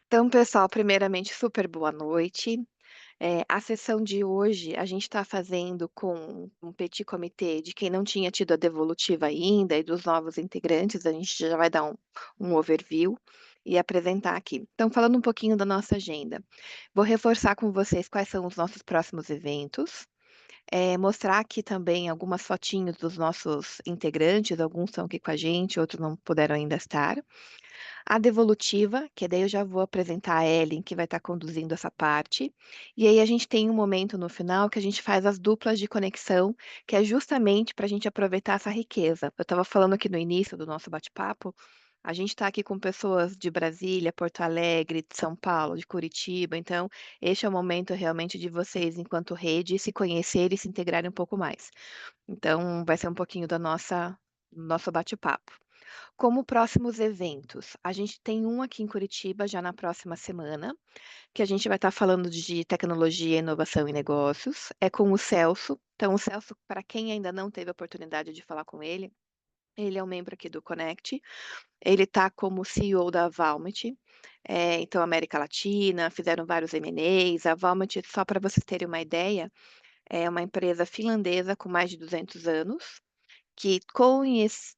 Então, pessoal, primeiramente, super boa noite. A sessão de hoje a gente está fazendo com um petit comitê de quem não tinha tido a devolutiva ainda e dos novos integrantes, a gente já vai dar um overview e apresentar aqui. Então, falando um pouquinho da nossa agenda, vou reforçar com vocês quais são os nossos próximos eventos, mostrar aqui também algumas fotinhos dos nossos integrantes, alguns estão aqui com a gente, outros não puderam ainda estar. A devolutiva, que daí eu já vou apresentar a Ellen, que vai estar conduzindo essa parte. E aí a gente tem um momento no final que a gente faz as duplas de conexão, que é justamente para a gente aproveitar essa riqueza. Eu estava falando aqui no início do nosso bate-papo, a gente está aqui com pessoas de Brasília, Porto Alegre, de São Paulo, de Curitiba, então este é o momento realmente de vocês, enquanto rede, se conhecerem e se integrarem um pouco mais. Então, vai ser um pouquinho da nosso bate-papo. Como próximos eventos, a gente tem um aqui em Curitiba já na próxima semana, que a gente vai estar falando de tecnologia, inovação e negócios. É com o Celso. Então, o Celso, para quem ainda não teve a oportunidade de falar com ele é um membro aqui do Connect. Ele está como CEO da Valmet, então América Latina, fizeram vários M&As. A Valmet, só para vocês terem uma ideia, é uma empresa finlandesa com mais de 200 anos que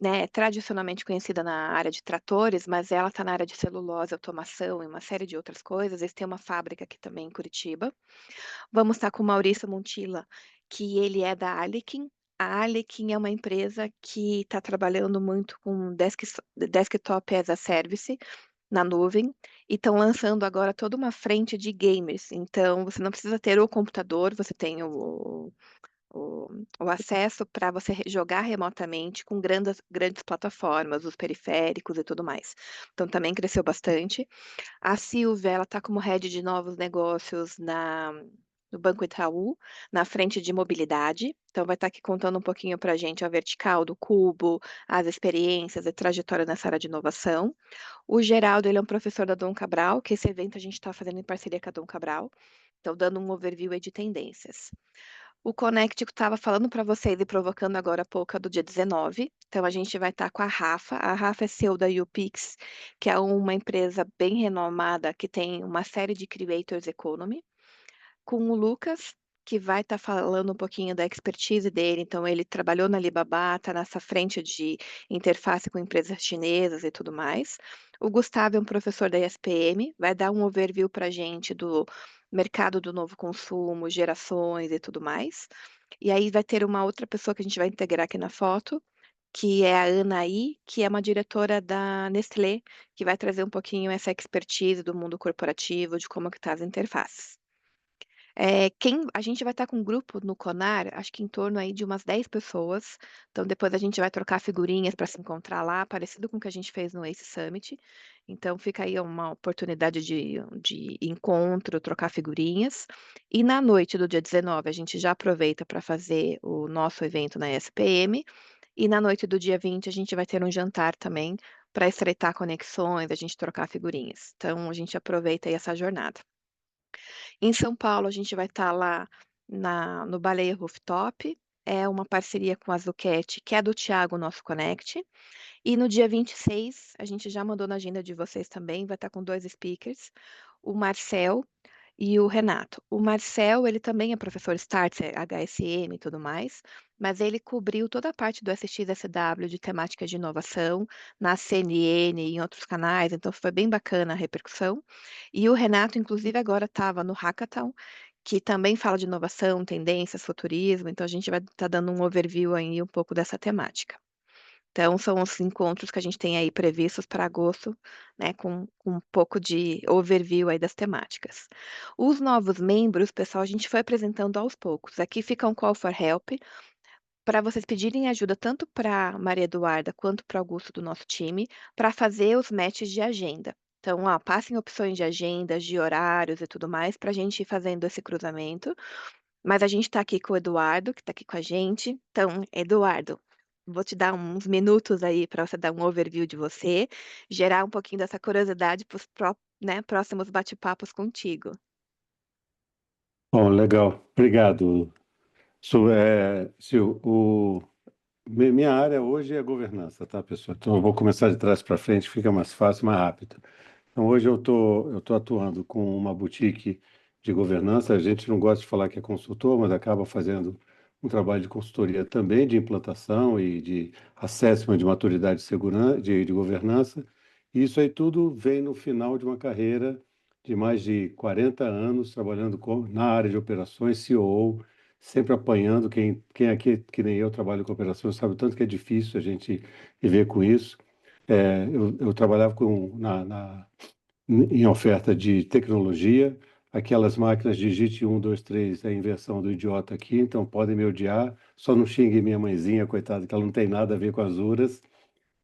né, é tradicionalmente conhecida na área de tratores, mas ela está na área de celulose, automação e uma série de outras coisas. Eles têm uma fábrica aqui também em Curitiba. Vamos estar com o Maurício Montilla, que ele é da Alekin. A Alekin é uma empresa que está trabalhando muito com desktop as a service na nuvem e estão lançando agora toda uma frente de gamers. Então, você não precisa ter o computador, você tem o, o acesso para você jogar remotamente com grandes plataformas, os periféricos e tudo mais. Então, também cresceu bastante. A Silvia, ela está como head de novos negócios no Banco Itaú, na frente de mobilidade. Então, vai estar aqui contando um pouquinho para a gente a vertical do Cubo, as experiências e trajetória nessa área de inovação. O Geraldo, ele é um professor da Dom Cabral, que esse evento a gente está fazendo em parceria com a Dom Cabral. Então, dando um overview aí de tendências. O Connect que estava falando para vocês e provocando agora há pouco é do dia 19. Então, a gente vai estar com a Rafa. A Rafa é CEO da UPix, que é uma empresa bem renomada que tem uma série de Creators Economy. Com o Lucas, que vai estar falando um pouquinho da expertise dele. Então, ele trabalhou na Alibaba, está nessa frente de interface com empresas chinesas e tudo mais. O Gustavo é um professor da ESPM, vai dar um overview para a gente do mercado do novo consumo, gerações e tudo mais. E aí vai ter uma outra pessoa que a gente vai integrar aqui na foto, que é a Anaí, que é uma diretora da Nestlé, que vai trazer um pouquinho essa expertise do mundo corporativo, de como que tá as interfaces. A gente vai estar com um grupo no Conar, acho que em torno aí de umas 10 pessoas. Então, depois a gente vai trocar figurinhas para se encontrar lá, parecido com o que a gente fez no Ace Summit. Então, fica aí uma oportunidade de encontro, trocar figurinhas. E na noite do dia 19, a gente já aproveita para fazer o nosso evento na SPM. E na noite do dia 20, a gente vai ter um jantar também para estreitar conexões, a gente trocar figurinhas. Então, a gente aproveita aí essa jornada. Em São Paulo, a gente vai estar lá no Baleia Rooftop, é uma parceria com a Zucchetti, que é do Thiago, nosso Connect. E no dia 26, a gente já mandou na agenda de vocês também, vai estar com dois speakers, o Marcel e o Renato. O Marcel, ele também é professor Startse, HSM e tudo mais, mas ele cobriu toda a parte do SX-SW de temática de inovação na CNN e em outros canais, então foi bem bacana a repercussão. E o Renato, inclusive, agora estava no Hackathon, que também fala de inovação, tendências, futurismo, então a gente vai estar dando um overview aí um pouco dessa temática. Então, são os encontros que a gente tem aí previstos para agosto, né, com um pouco de overview aí das temáticas. Os novos membros, pessoal, a gente foi apresentando aos poucos. Aqui fica um call for help para vocês pedirem ajuda tanto para Maria Eduarda quanto para Augusto do nosso time para fazer os matches de agenda. Então, ó, passem opções de agendas, de horários e tudo mais para a gente ir fazendo esse cruzamento. Mas a gente está aqui com o Eduardo, que está aqui com a gente. Então, Eduardo, vou te dar uns minutos aí para você dar um overview de você, gerar um pouquinho dessa curiosidade para os próximos bate-papos contigo. Bom, legal. Obrigado. Sil, minha área hoje é governança, tá, pessoal? Então eu vou começar de trás para frente, fica mais fácil, mais rápido. Então, hoje eu tô atuando com uma boutique de governança. A gente não gosta de falar que é consultor, mas acaba fazendo um trabalho de consultoria também, de implantação e de assessment de maturidade de segurança, de governança. E isso aí tudo vem no final de uma carreira de mais de 40 anos trabalhando na área de operações, COO, sempre apanhando. Quem aqui, que nem eu, trabalha com operações, sabe o tanto que é difícil a gente viver com isso. Eu trabalhava em oferta de tecnologia, aquelas máquinas digite 1, 2, 3 é a inversão do idiota aqui, então podem me odiar, só não xingue minha mãezinha, coitada, que ela não tem nada a ver com as URAs.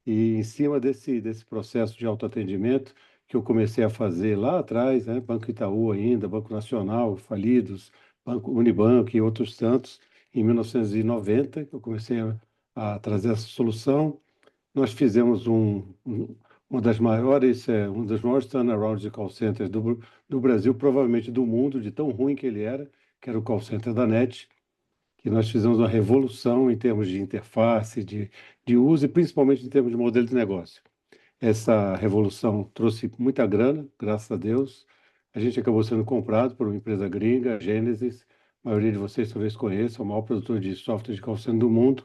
E em cima desse processo de autoatendimento que eu comecei a fazer lá atrás, né, Banco Itaú ainda, Banco Nacional, falidos, Banco Unibanco e outros tantos, em 1990, eu comecei a trazer essa solução. Nós fizemos uma das maiores, um dos maiores turnarounds de call centers do Brasil, provavelmente do mundo, de tão ruim que ele era, que era o call center da NET, que nós fizemos uma revolução em termos de interface, de uso e principalmente em termos de modelo de negócio. Essa revolução trouxe muita grana, graças a Deus. A gente acabou sendo comprado por uma empresa gringa, a Genesis. A maioria de vocês talvez conheçam, o maior produtor de software de call center do mundo.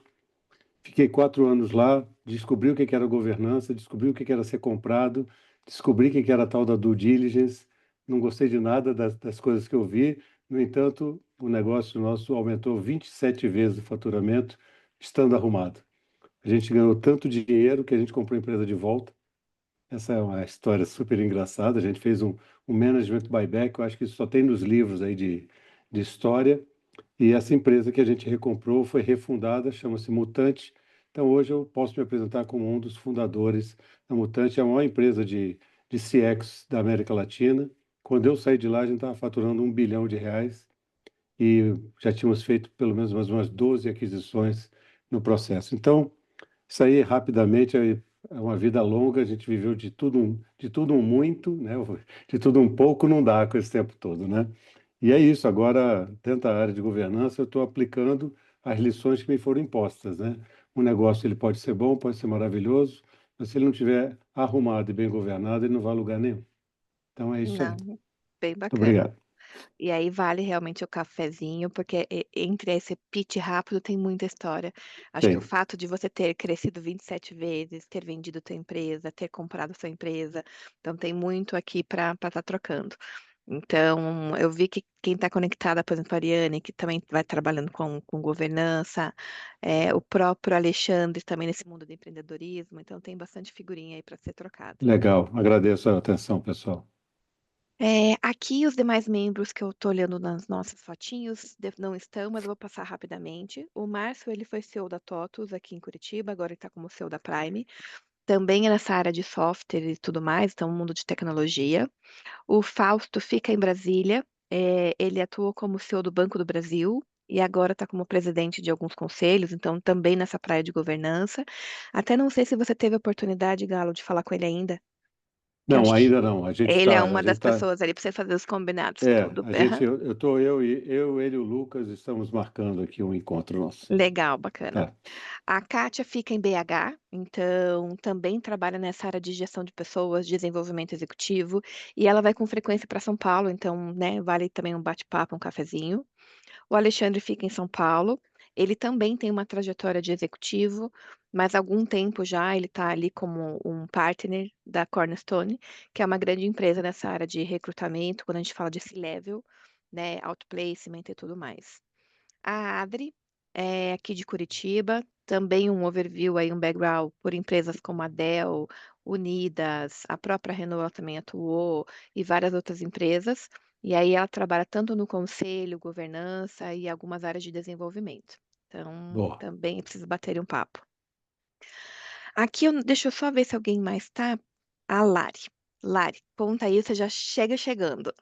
Fiquei 4 anos lá, descobri o que era governança, descobri o que era ser comprado, descobri o que era a tal da due diligence. Não gostei de nada das coisas que eu vi. No entanto, o negócio nosso aumentou 27 vezes o faturamento, estando arrumado. A gente ganhou tanto dinheiro que a gente comprou a empresa de volta. Essa é uma história super engraçada. A gente fez um management buyback, eu acho que isso só tem nos livros aí de história. E essa empresa que a gente recomprou foi refundada, chama-se Mutante. Então, hoje eu posso me apresentar como um dos fundadores da Mutante, é a maior empresa de CX da América Latina. Quando eu saí de lá, a gente estava faturando R$ 1 bilhão e já tínhamos feito pelo menos mais umas 12 aquisições no processo. Então, isso aí, rapidamente, é uma vida longa, a gente viveu de tudo um muito, né? De tudo um pouco não dá com esse tempo todo, né? E é isso, agora, dentro da área de governança, eu estou aplicando as lições que me foram impostas, né? Um negócio ele pode ser bom, pode ser maravilhoso, mas se ele não tiver arrumado e bem governado, ele não vai a lugar nenhum. Então é isso aí. Muito Não, bem bacana. obrigado. E aí vale realmente o cafezinho, porque entre esse pitch rápido tem muita história. Acho que o Tem. fato de você ter crescido 27 vezes, ter vendido tua empresa, ter comprado sua empresa, então tem muito aqui para estar trocando. Então, eu vi que quem está conectado, por exemplo, a Ariane, que também vai trabalhando com governança, o próprio Alexandre também nesse mundo do empreendedorismo, então tem bastante figurinha aí para ser trocado. Legal. Agradeço a atenção, pessoal. Aqui os demais membros que eu estou olhando nas nossas fotinhos não estão, mas eu vou passar rapidamente. O Márcio, ele foi CEO da TOTUS aqui em Curitiba, agora ele está como CEO da Prime. Também é nessa área de software e tudo mais, então mundo de tecnologia. O Fausto fica em Brasília, ele atuou como CEO do Banco do Brasil e agora está como presidente de alguns conselhos, então também nessa praia de governança. Até não sei se você teve a oportunidade, Galo, de falar com ele ainda, que eu Não, acho que ainda não. ele é uma das pessoas ali para você fazer os combinados, tudo. Aham. ele e o Lucas estamos marcando aqui um encontro nosso. Legal, bacana. Tá. A Kátia fica em BH, então também trabalha nessa área de gestão de pessoas, desenvolvimento executivo, e ela vai com frequência para São Paulo, então, né, vale também um bate-papo, um cafezinho. O Alexandre fica em São Paulo. Ele também tem uma trajetória de executivo, mas há algum tempo já ele está ali como um partner da Cornerstone, que é uma grande empresa nessa área de recrutamento, quando a gente fala de C-level, né, outplacement e tudo mais. A Adri é aqui de Curitiba, também um overview aí, um background por empresas como a Dell, Unidas, a própria Renault ela também atuou e várias outras empresas. E aí ela trabalha tanto no conselho, governança e algumas áreas de desenvolvimento. Então, Boa. também precisa bater um papo. Aqui, deixa eu só ver se alguém mais tá. A Lari. Lari, conta aí, você já chega chegando.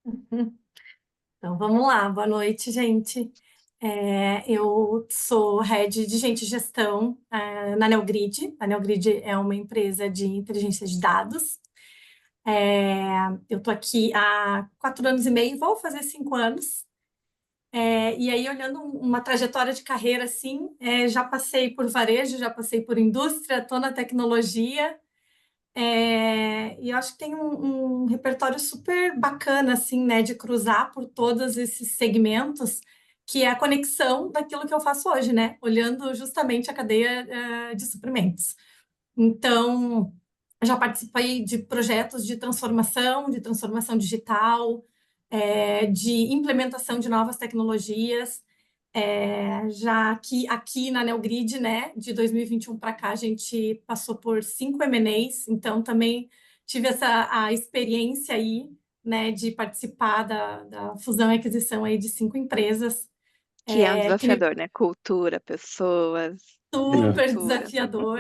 Então, vamos lá. Boa noite, gente. Eu sou head de gente de gestão, na Neogrid. A Neogrid é uma empresa de inteligência de dados. Eu estou aqui há 4 anos e meio, vou fazer 5 anos. E aí, olhando uma trajetória de carreira assim, já passei por varejo, já passei por indústria, estou na tecnologia. E eu acho que tem um repertório super bacana, assim, né, de cruzar por todos esses segmentos, que é a conexão daquilo que eu faço hoje, né, olhando justamente a cadeia de suprimentos. Então, eu já participei de projetos de transformação digital, de implementação de novas tecnologias. Já aqui na Neogrid, né, de 2021 para cá, a gente passou por 5 M&As, então também tive a experiência aí, né, de participar da fusão e aquisição aí de 5 empresas, Que é um que me desafiador, né? Cultura, pessoas, É. super estrutura. desafiador.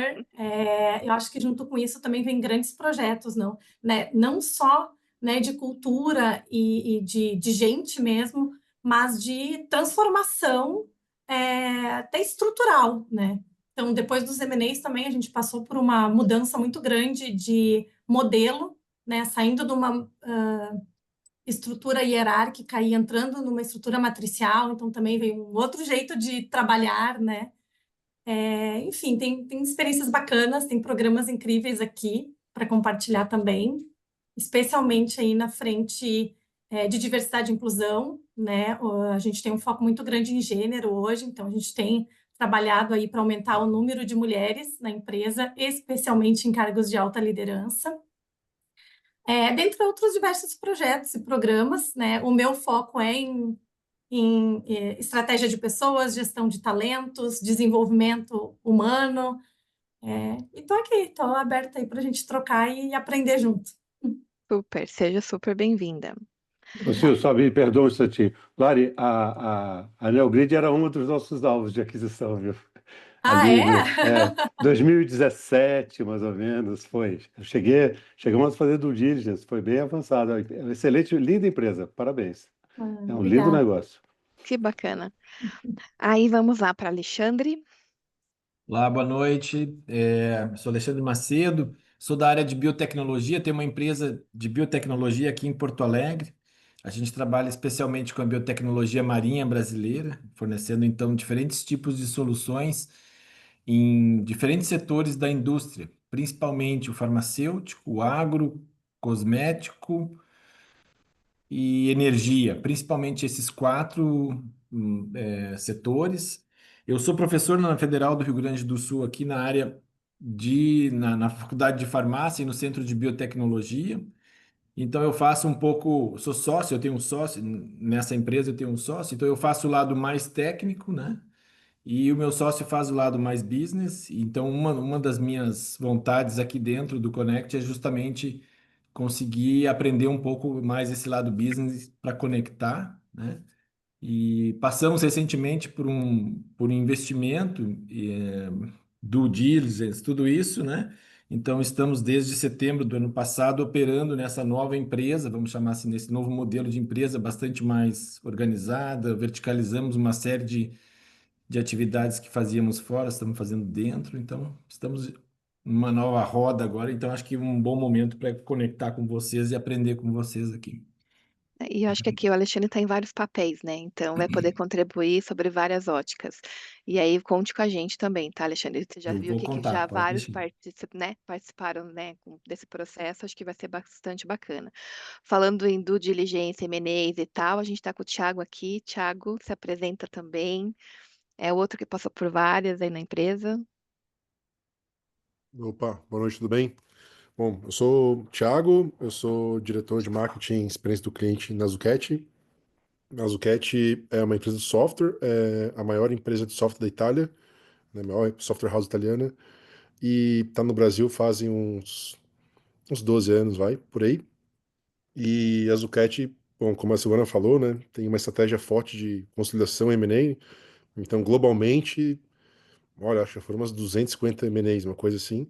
Eu acho que junto com isso também vem grandes projetos, não, né? Não só, né, de cultura e de gente mesmo, mas de transformação até estrutural, né? Então, depois dos M&As também a gente passou por uma mudança muito grande de modelo, né? Saindo de uma estrutura hierárquica e entrando numa estrutura matricial, então também veio um outro jeito de trabalhar, né? Enfim, tem experiências bacanas, tem programas incríveis aqui para compartilhar também, especialmente aí na frente de diversidade e inclusão, né? A gente tem um foco muito grande em gênero hoje, então a gente tem trabalhado aí para aumentar o número de mulheres na empresa, especialmente em cargos de alta liderança. Dentre outros diversos projetos e programas, né? O meu foco é em estratégia de pessoas, gestão de talentos, desenvolvimento humano. E estou aqui, estou aberta aí para a gente trocar e aprender junto. Super, seja super bem-vinda. Ô, Sil, Obrigada. só me perdoa um instantinho. Lari, a Neogrid era um dos nossos alvos de aquisição, viu? Ah, Ali, é? 2017, mais ou menos, foi. Chegamos a fazer due diligence, foi bem avançado. Excelente, linda empresa, parabéns. É um lindo Obrigada. negócio. Que bacana. Aí vamos lá para Alexandre. Olá, boa noite. Sou Alexandre Macedo, sou da área de biotecnologia, tenho uma empresa de biotecnologia aqui em Porto Alegre. A gente trabalha especialmente com a biotecnologia marinha brasileira, fornecendo então diferentes tipos de soluções em diferentes setores da indústria, principalmente o farmacêutico, o agro, cosmético e energia, principalmente esses quatro setores. Eu sou professor na Federal do Rio Grande do Sul, aqui na área na Faculdade de Farmácia e no Centro de Biotecnologia. Então eu faço um pouco, sou sócio, eu tenho um sócio, nessa empresa eu tenho um sócio, então eu faço o lado mais técnico, né? E o meu sócio faz o lado mais business. Então, uma das minhas vontades aqui dentro do Connect é justamente conseguir aprender um pouco mais esse lado business para conectar, né? E passamos recentemente por um investimento, due diligence, tudo isso, né? Então, estamos desde setembro do ano passado operando nessa nova empresa, vamos chamar assim, nesse novo modelo de empresa bastante mais organizada, verticalizamos uma série de atividades que fazíamos fora, estamos fazendo dentro, então estamos numa nova roda agora, então acho que um bom momento para conectar com vocês e aprender com vocês aqui. E eu acho que aqui o Alexandre está em vários papéis, né? Então vai poder contribuir sobre várias óticas. E aí conte com a gente também, tá, Alexandre? Você já Eu viu vou aqui que contar, já pode vários deixar. participaram, né, desse processo, acho que vai ser bastante bacana. Falando em due diligência, M&As e tal, a gente está com o Thiago aqui. Thiago, se apresenta também. É outro que passou por várias aí na empresa. Opa, boa noite, tudo bem? Bom, eu sou o Thiago, eu sou diretor de marketing e experiência do cliente na Zucchetti. A Zucchetti é uma empresa de software, é a maior empresa de software da Itália, né, a maior software house italiana, e está no Brasil fazem uns 12 anos, vai, por aí. E a Zucchetti, bom, como a Silvana falou, né, tem uma estratégia forte de consolidação M&A, então globalmente, olha, acho que foram umas 250 M&As, uma coisa assim.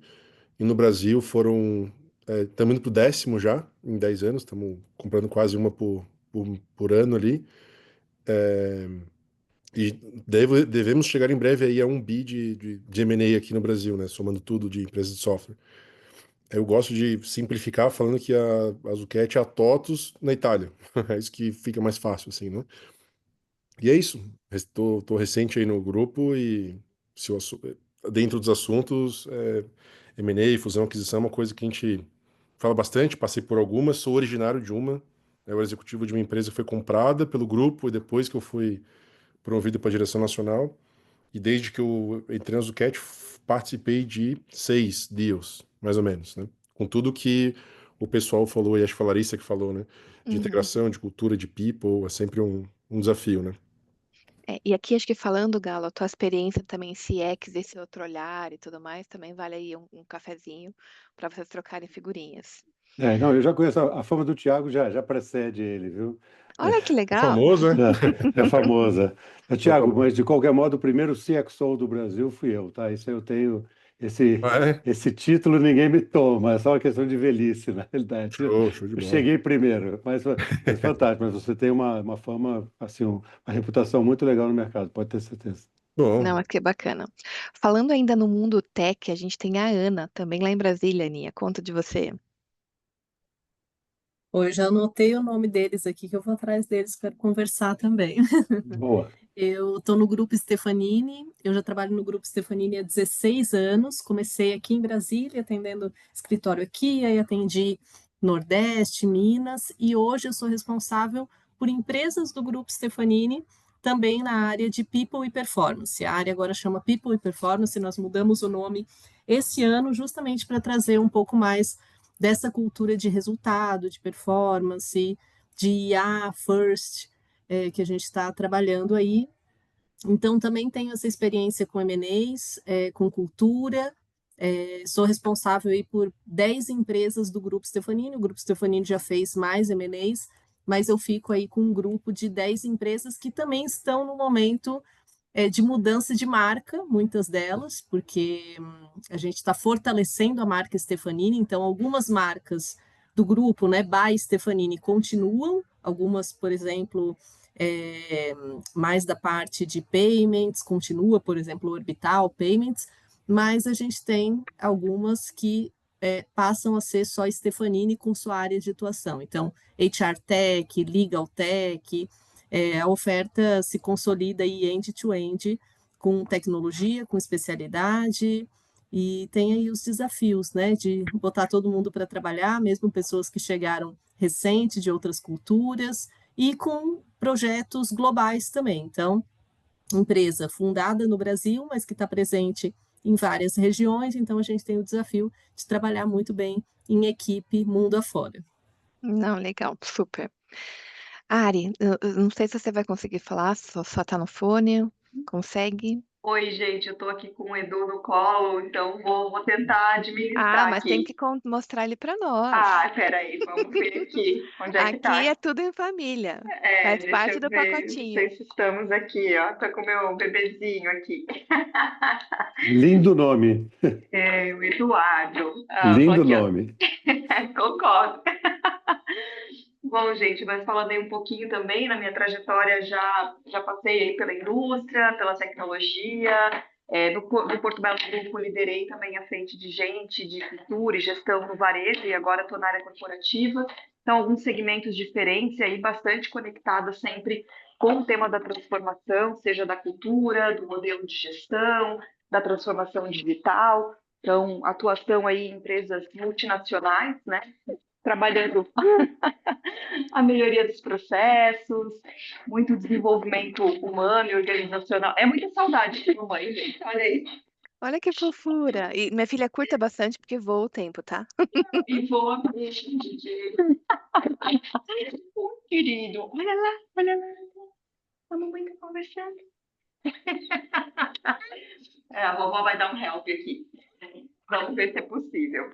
E no Brasil foram. Estamos indo para o 10º já, em 10 anos, estamos comprando quase uma por ano ali. E devemos chegar em breve aí a 1 bi de M&A aqui no Brasil, né? Somando tudo de empresas de software. Eu gosto de simplificar falando que a Zucchetti é a TOTUS na Itália. É isso que fica mais fácil, assim, né? E é isso. Estou recente aí no grupo e se o dentro dos assuntos, M&A, fusão, aquisição, é uma coisa que a gente fala bastante, passei por algumas, sou originário de uma, eu era executivo de uma empresa que foi comprada pelo grupo e depois que eu fui promovido para a direção nacional, e desde que eu entrei na Zucchetti, participei de 6 deals, mais ou menos, né? Com tudo que o pessoal falou, e acho que foi a Larissa que falou, né? De Uhum. integração, de cultura, de people, é sempre um desafio, né? E aqui acho que falando, Galo, a tua experiência também em CX, esse outro olhar e tudo mais, também vale aí um cafezinho para vocês trocarem figurinhas. Não, eu já conheço a fama do Thiago, já precede ele, viu? Olha que É legal! famoso, né? É famosa. É Thiago, famoso. mas de qualquer modo, o primeiro CXO do Brasil fui eu, tá? Isso eu tenho, esse, Ah, é? esse título ninguém me toma, é só uma questão de velhice, na realidade. Show de Eu bola. cheguei primeiro, mas fantástico, mas você tem uma fama, assim, uma reputação muito legal no mercado, pode ter certeza. Não, Bom, mas que bacana. Falando ainda no mundo tech, a gente tem a Ana, também lá em Brasília, Aninha. Conta de você. Oi, eu já anotei o nome deles aqui, que eu vou atrás deles para conversar também. Boa. Eu estou no Grupo Stefanini, eu já trabalho no Grupo Stefanini há 16 anos. Comecei aqui em Brasília, atendendo escritório aqui, aí atendi Nordeste, Minas, e hoje eu sou responsável por empresas do Grupo Stefanini, também na área de People e Performance. A área agora chama People e Performance, nós mudamos o nome esse ano justamente para trazer um pouco mais dessa cultura de resultado, de performance, de IA first, que a gente está trabalhando aí. Então, também tenho essa experiência com M&As, com cultura. Sou responsável aí por 10 empresas do Grupo Stefanini. O Grupo Stefanini já fez mais M&As, mas eu fico aí com um grupo de 10 empresas que também estão no momento de mudança de marca, muitas delas, porque a gente está fortalecendo a marca Stefanini, então algumas marcas do grupo, né, by Stefanini, continuam, algumas, por exemplo, mais da parte de payments, continua, por exemplo, Orbital Payments, mas a gente tem algumas que passam a ser só Stefanini com sua área de atuação. Então, HR Tech, Legal Tech, a oferta se consolida aí end-to-end com tecnologia, com especialidade, e tem aí os desafios, né, de botar todo mundo para trabalhar, mesmo pessoas que chegaram recente de outras culturas, e com projetos globais também. Então, empresa fundada no Brasil, mas que está presente em várias regiões, então a gente tem o desafio de trabalhar muito bem em equipe mundo afora. Não, legal, super. Ari, eu não sei se você vai conseguir falar, só tá no fone. Consegue? Oi, gente, eu tô aqui com o Edu no colo, então vou tentar Ah, administrar mas tem aqui. que mostrar ele para nós. Peraí, vamos ver aqui. Onde é que Aqui é tá? tudo em família. Faz Deixa parte eu do ver. Não pacotinho. sei se estamos aqui, ó. Tô com o meu bebezinho aqui. Lindo nome, O Eduardo. Tô lindo aqui, ó. nome. Concordo. Bom, gente, mas falando aí um pouquinho também, na minha trajetória já passei aí pela indústria, pela tecnologia, no Porto Belo Grupo liderei também a frente de gente, de cultura e gestão no varejo, e agora estou na área corporativa. Então, alguns segmentos diferentes e aí bastante conectados sempre com o tema da transformação, seja da cultura, do modelo de gestão, da transformação digital. Então, atuação aí em empresas multinacionais, né? Trabalhando a melhoria dos processos, muito desenvolvimento humano e organizacional. É muita saudade de mamãe, gente. Olha aí. Olha que fofura. E minha filha curta bastante porque voa o tempo, tá? E vou gente. Querido, olha lá, olha lá. A mamãe tá conversando. A vovó vai dar um help aqui. Vamos ver se é possível.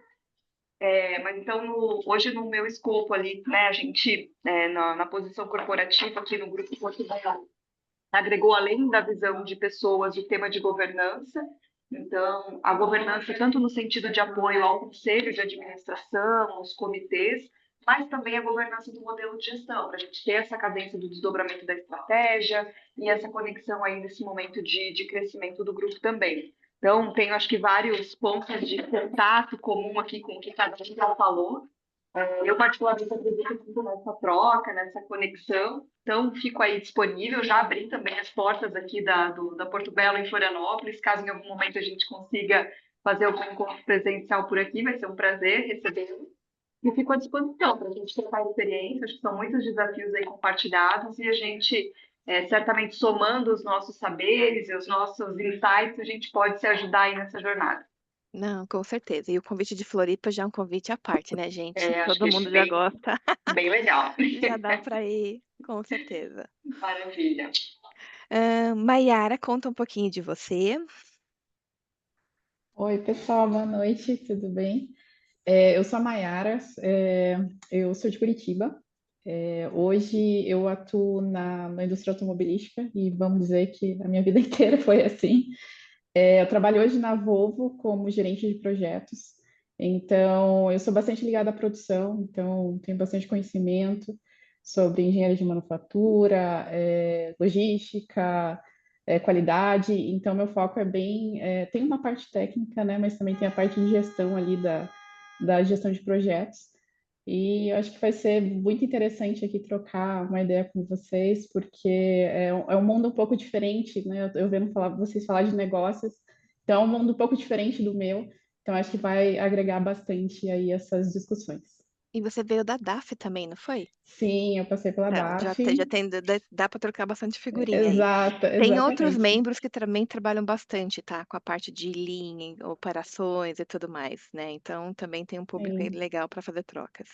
Mas então, hoje no meu escopo ali, né, a gente, na posição corporativa aqui no Grupo Portugal, agregou além da visão de pessoas o tema de governança. Então, a governança tanto no sentido de apoio ao conselho de administração, aos comitês, mas também a governança do modelo de gestão, para a gente ter essa cadência do desdobramento da estratégia e essa conexão aí nesse momento de crescimento do grupo também. Então, tenho acho que vários pontos de contato comum aqui com o que cada um já falou. Eu, particularmente, acredito muito nessa troca, nessa conexão. Então, fico aí disponível. Já abri também as portas aqui da Porto Belo, em Florianópolis, caso em algum momento a gente consiga fazer algum encontro presencial por aqui, vai ser um prazer recebê-lo. E fico à disposição para a gente trocar experiência, acho que são muitos desafios aí compartilhados e a gente, certamente somando os nossos saberes e os nossos insights, a gente pode se ajudar aí nessa jornada. Não, com certeza. E o convite de Floripa já é um convite à parte, né, gente? Acho Todo que mundo já gosta. bem legal. Já dá para ir, com certeza. Maravilha. Maiara, conta um pouquinho de você. Oi, pessoal, boa noite, tudo bem? Eu sou a Maiara, eu sou de Curitiba. Hoje eu atuo na indústria automobilística e vamos dizer que a minha vida inteira foi assim. Eu trabalho hoje na Volvo como gerente de projetos, então eu sou bastante ligada à produção, então tenho bastante conhecimento sobre engenharia de manufatura, logística, qualidade, então meu foco é bem, tem uma parte técnica, né, mas também tem a parte de gestão ali da gestão de projetos. E eu acho que vai ser muito interessante aqui trocar uma ideia com vocês, porque é um mundo um pouco diferente, né? Eu vendo vocês falar de negócios, então é um mundo um pouco diferente do meu, então acho que vai agregar bastante aí essas discussões. E você veio da DAF também, não foi? Sim, eu passei pela Então, já, DAF. já tem, dá para trocar bastante figurinha aí. Exata, Tem outros exatamente. membros que também trabalham bastante, tá? Com a parte de Lean, operações e tudo mais, né? Então, também tem um público aí Sim, legal para fazer trocas.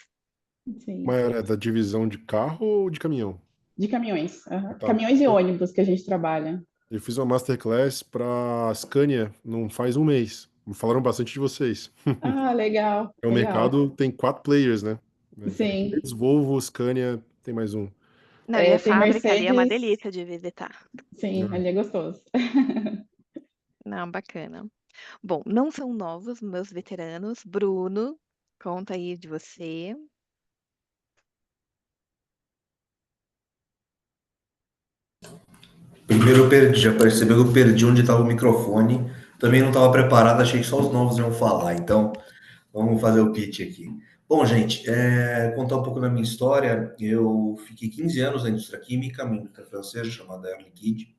sim. Maior é da divisão de carro ou de caminhão? De caminhões, Ah, aham. tá. Caminhões e ônibus que a gente trabalha. Eu fiz uma masterclass para Scania não faz um mês. Me falaram bastante de vocês. Ah, legal, O legal. mercado tem 4 players, né? Sim, Mercedes, Volvo, Scania, tem mais um. Não, e a tem fábrica ali é uma Mercedes, delícia de visitar. sim, Ah, ali é gostoso. Não, bacana. Bom, não são novos meus veteranos. Bruno, conta aí de você. Primeiro eu perdi, já percebeu que eu perdi onde estava o microfone. Também não estava preparado, achei que só os novos iam falar. Então, vamos fazer o pitch aqui. Bom, gente, contar um pouco da minha história. Eu fiquei 15 anos na indústria química, uma indústria francesa chamada Air Liquide.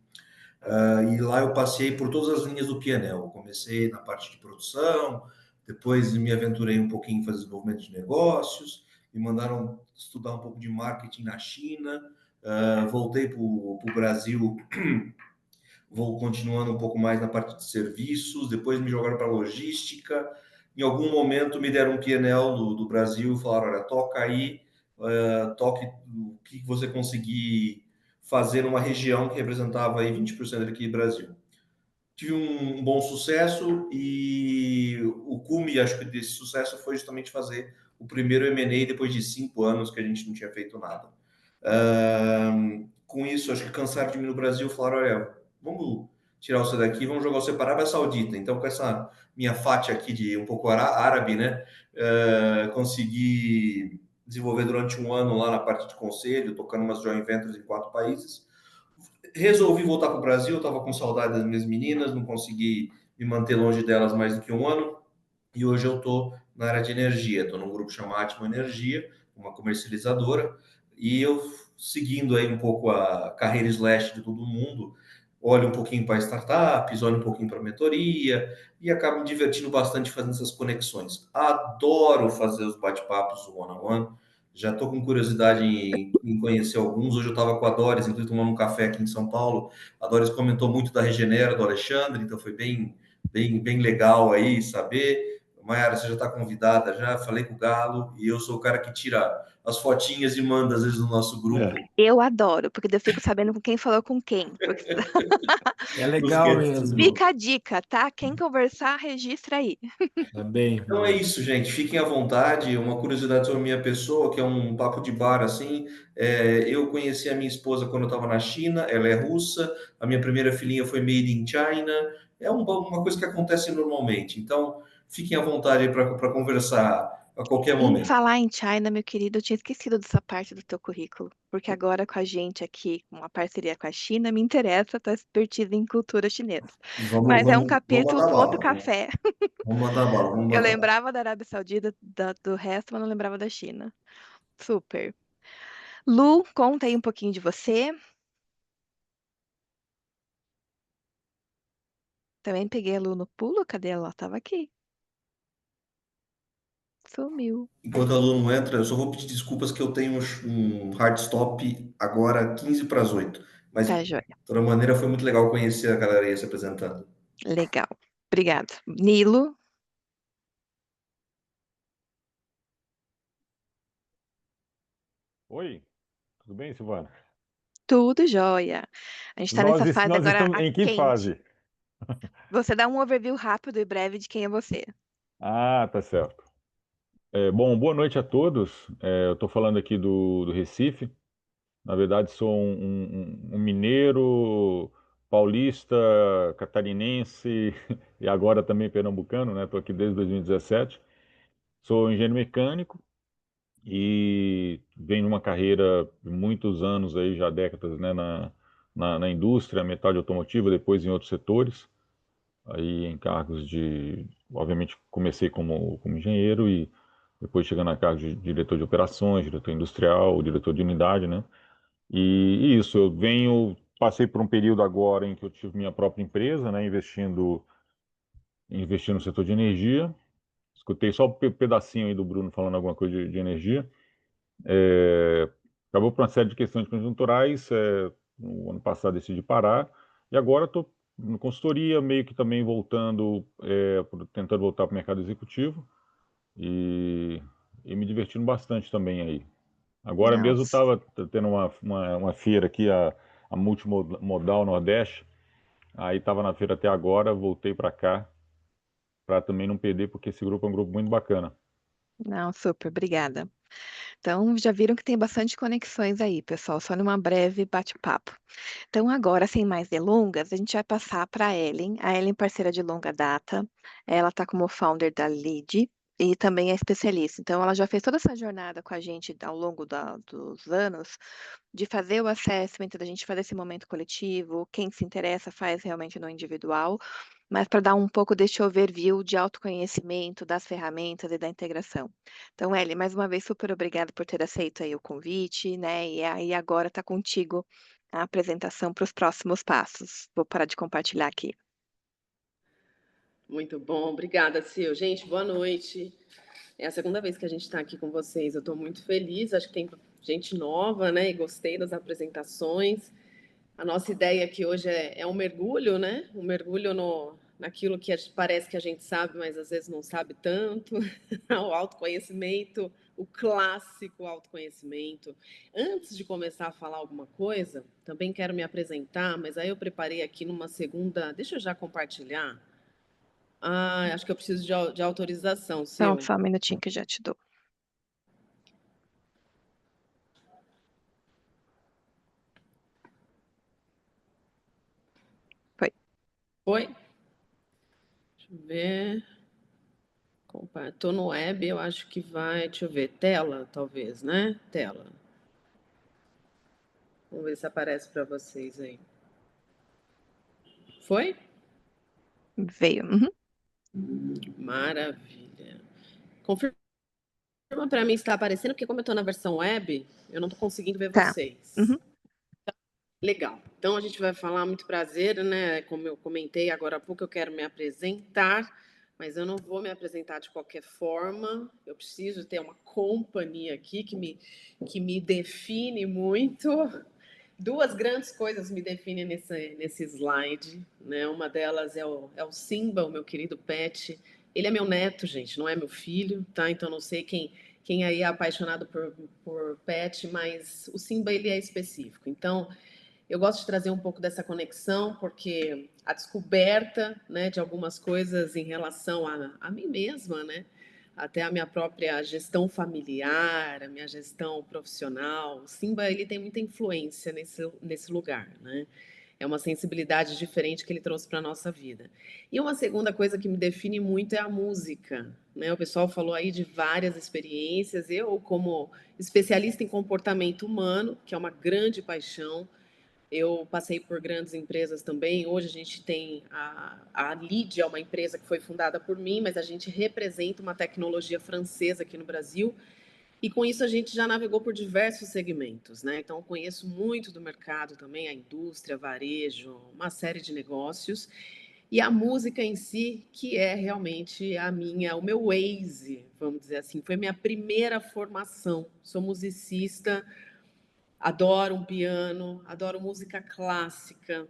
E lá eu passei por todas as linhas do PNL. Eu comecei na parte de produção, depois me aventurei um pouquinho em fazer desenvolvimento de negócios, me mandaram estudar um pouco de marketing na China, voltei para o Brasil, vou continuando um pouco mais na parte de serviços, depois me jogaram para logística. Em algum momento me deram um PNL do Brasil e falaram, olha, toca aí, toque o que você conseguir fazer numa região que representava aí 20% aqui do Brasil. Tive um bom sucesso e o cume, acho que desse sucesso foi justamente fazer o primeiro M&A depois de 5 anos que a gente não tinha feito nada. Com isso, acho que cansaram de mim no Brasil, falaram, olha, vamos tirar você daqui, vamos jogar você para a Arábia Saudita. Então, com essa minha faixa aqui de um pouco árabe, né, consegui desenvolver durante um ano lá na parte de conselho, tocando umas joint ventures em 4 países. Resolvi voltar para o Brasil, eu estava com saudade das minhas meninas, não consegui me manter longe delas mais do que um ano, e hoje eu estou na área de energia, estou num grupo chamado Atmo Energia, uma comercializadora, e eu, seguindo aí um pouco a carreira slash de todo mundo, olho um pouquinho para startups, olho um pouquinho para mentoria, e acabo me divertindo bastante fazendo essas conexões. Adoro fazer os bate-papos one-on-one, já estou com curiosidade em conhecer alguns. Hoje eu estava com a Doris, inclusive tomando um café aqui em São Paulo. A Doris comentou muito da Regenera, do Alexandre, então foi bem legal aí saber. Mayara, você já está convidada já, falei com o Galo, e eu sou o cara que tira as fotinhas e manda às vezes no nosso grupo. Eu adoro, porque eu fico sabendo com quem falou com quem. Porque... É legal mesmo. Fica a dica, tá? Quem conversar, registra aí. Tá bem. Então é isso, gente. Fiquem à vontade. Uma curiosidade sobre a minha pessoa, que é um papo de bar assim. Eu conheci a minha esposa quando eu estava na China, ela é russa, a minha primeira filhinha foi made in China. É uma coisa que acontece normalmente. Então, fiquem à vontade para conversar a qualquer Em momento. falar em China, meu querido, eu tinha esquecido dessa parte do teu currículo. Porque agora com a gente aqui, com uma parceria com a China, me interessa a tua expertise em cultura chinesa. Vamos Mas é um mandar capítulo para outro bala. café. Vamos mandar bala, vamos Eu mandar. lembrava da Arábia Saudita, do resto, mas não lembrava da China. Super. Lu, conta aí um pouquinho de você. Também peguei a Lu no pulo, cadê ela? Ela tava aqui. Sumiu. Enquanto a Lu não entra, eu só vou pedir desculpas que eu tenho um hard stop agora 15 para as 8. Mas, Tá, de joia. toda maneira, foi muito legal conhecer a galera aí se apresentando. Legal. Obrigado. Nilo, Oi, tudo bem, Silvana? tudo jóia. A gente tá nessa fase Nós agora estamos a em que quente. fase? Você dá um overview rápido e breve de quem é você. Ah, tá certo. Bom, boa noite a todos. Eu estou falando aqui do Recife. Na verdade, sou um mineiro, paulista, catarinense e agora também pernambucano, né? Estou aqui desde 2017. Sou engenheiro mecânico e venho numa carreira de muitos anos aí, já décadas, né? Na indústria, metal automotiva, depois em outros setores. Aí em cargos de, obviamente comecei como engenheiro e depois chegando a cargo de diretor de operações, diretor industrial, diretor de unidade, né? E isso, passei por um período agora em que eu tive minha própria empresa, né? Investindo no setor de energia. Escutei só um pedacinho aí do Bruno falando alguma coisa de energia. Acabou por uma série de questões conjunturais. No ano passado decidi parar e agora estou na consultoria, meio que também voltando, tentando voltar para o mercado executivo e, e me divertindo bastante também aí. Agora mesmo Nossa. estava tendo uma feira aqui, a Multimodal Nordeste, aí estava na feira até agora, voltei para cá para também não perder, porque esse grupo é um grupo muito bacana. Não, super, obrigada. Então, já viram que tem bastante conexões aí, pessoal, só numa breve bate-papo. Então, agora, sem mais delongas, a gente vai passar para a Ellen. A Ellen, parceira de longa data, ela está como founder da Lead e também é especialista. Então, ela já fez toda essa jornada com a gente ao longo dos anos, de fazer o assessment, da gente fazer esse momento coletivo, quem se interessa faz realmente no individual, mas para dar um pouco deste overview de autoconhecimento, das ferramentas e da integração. Então, Ellen, mais uma vez, super obrigada por ter aceito aí o convite, né? E aí agora está contigo a apresentação para os próximos passos. Vou parar de compartilhar aqui. Muito bom, obrigada, Sil. Gente, boa noite. É a segunda vez que a gente está aqui com vocês. Eu estou muito feliz, acho que tem gente nova, né? E gostei das apresentações. A nossa ideia aqui hoje é um mergulho, né? Um mergulho naquilo que parece que a gente sabe, mas às vezes não sabe tanto. O autoconhecimento, o clássico autoconhecimento. Antes de começar a falar alguma coisa, também quero me apresentar, mas aí eu preparei aqui numa segunda. Deixa eu já compartilhar. Ah, acho que eu preciso de autorização, Então, Sil. só um minutinho que eu já te dou. Foi. Oi? Deixa eu ver. Estou no web, eu acho que vai. Deixa eu ver. Tela, talvez, né? Tela. Vamos ver se aparece para vocês aí. Foi? Veio. Uhum. Maravilha. Confirma para mim se está aparecendo, porque como eu estou na versão web, eu não estou conseguindo ver Tá. vocês. Uhum. Legal. Então a gente vai falar, muito prazer, né? Como eu comentei agora há pouco, eu quero me apresentar, mas eu não vou me apresentar de qualquer forma. Eu preciso ter uma companhia aqui que me define muito. Duas grandes coisas me definem nesse slide, né? Uma delas é o Simba, o meu querido pet. Ele é meu neto, gente, não é meu filho, tá? Então não sei quem aí é apaixonado por pet, mas o Simba ele é específico. Então eu gosto de trazer um pouco dessa conexão, porque a descoberta, né, de algumas coisas em relação a mim mesma, né, até a minha própria gestão familiar, a minha gestão profissional, o Simba ele tem muita influência nesse lugar, né? É uma sensibilidade diferente que ele trouxe para a nossa vida. E uma segunda coisa que me define muito é a música, né? O pessoal falou aí de várias experiências. Eu, como especialista em comportamento humano, que é uma grande paixão, eu passei por grandes empresas também. Hoje a gente tem a Lead, é uma empresa que foi fundada por mim, mas a gente representa uma tecnologia francesa aqui no Brasil. E com isso a gente já navegou por diversos segmentos, né? Então eu conheço muito do mercado também, a indústria, varejo, uma série de negócios. E a música em si, que é realmente o meu Waze, vamos dizer assim, foi minha primeira formação. Sou musicista, adoro um piano, adoro música clássica.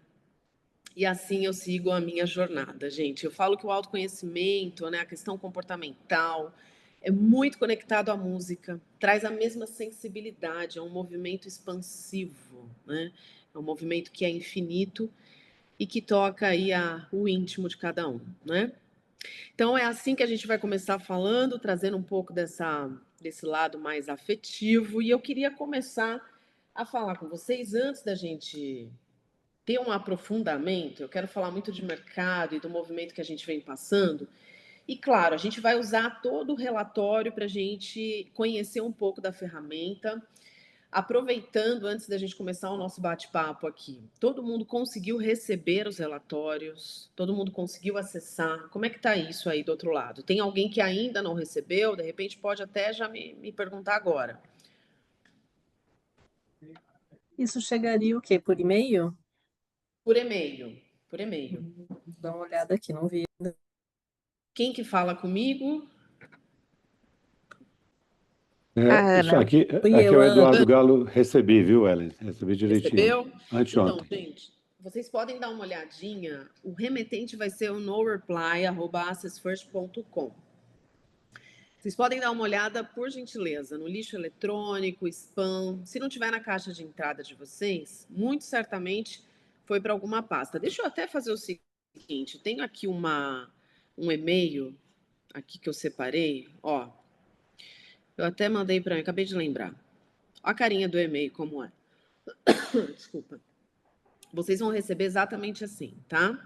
E assim eu sigo a minha jornada, gente. Eu falo que o autoconhecimento, né, a questão comportamental, é muito conectado à música, traz a mesma sensibilidade, é um movimento expansivo, né? É um movimento que é infinito e que toca aí o íntimo de cada um, né? Então é assim que a gente vai começar falando, trazendo um pouco desse lado mais afetivo. E eu queria começar a falar com vocês antes da gente ter um aprofundamento. Eu quero falar muito de mercado e do movimento que a gente vem passando. E claro, a gente vai usar todo o relatório para a gente conhecer um pouco da ferramenta. Aproveitando, antes da gente começar o nosso bate-papo aqui, todo mundo conseguiu receber os relatórios? Todo mundo conseguiu acessar? Como é que está isso aí do outro lado? Tem alguém que ainda não recebeu? De repente pode até já me perguntar agora. Isso chegaria o quê? Por e-mail? Por e-mail. Por e-mail. Dá uma olhada aqui, não vi. Quem que fala comigo? A Isso Ana. aqui, Fui aqui é eu, o Ana. Eduardo Galo. Recebi, viu, Ellen? Recebi direitinho. Recebeu? Então, Anteontem. gente, vocês podem dar uma olhadinha. O remetente vai ser o noreply@accessfirst.com. Vocês podem dar uma olhada, por gentileza, no lixo eletrônico, spam. Se não tiver na caixa de entrada de vocês, muito certamente foi para alguma pasta. Deixa eu até fazer o seguinte: tenho aqui um e-mail aqui que eu separei. Ó, eu até mandei para mim, acabei de lembrar. Ó a carinha do e-mail como é. Desculpa. Vocês vão receber exatamente assim, tá?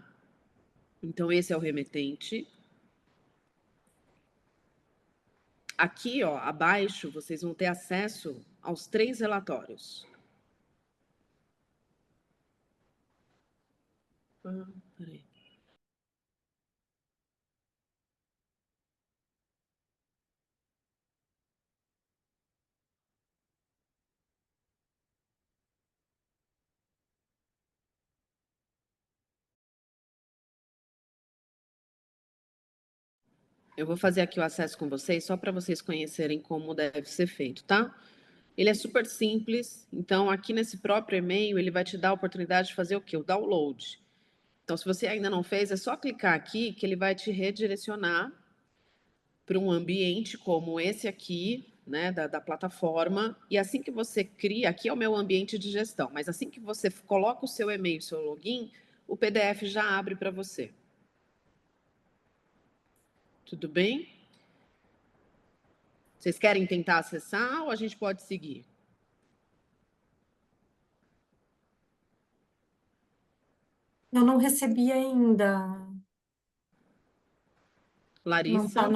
Então, esse é o remetente. Aqui, ó, abaixo, vocês vão ter acesso aos 3 relatórios. Peraí. Eu vou fazer aqui o acesso com vocês, só para vocês conhecerem como deve ser feito, tá? Ele é super simples, então aqui nesse próprio e-mail ele vai te dar a oportunidade de fazer o quê? O download. Então, se você ainda não fez, é só clicar aqui que ele vai te redirecionar para um ambiente como esse aqui, né, da plataforma. E assim que você cria, aqui é o meu ambiente de gestão, mas assim que você coloca o seu e-mail, o seu login, o PDF já abre para você. Tudo bem? Vocês querem tentar acessar ou a gente pode seguir? Eu não recebi ainda. Larissa,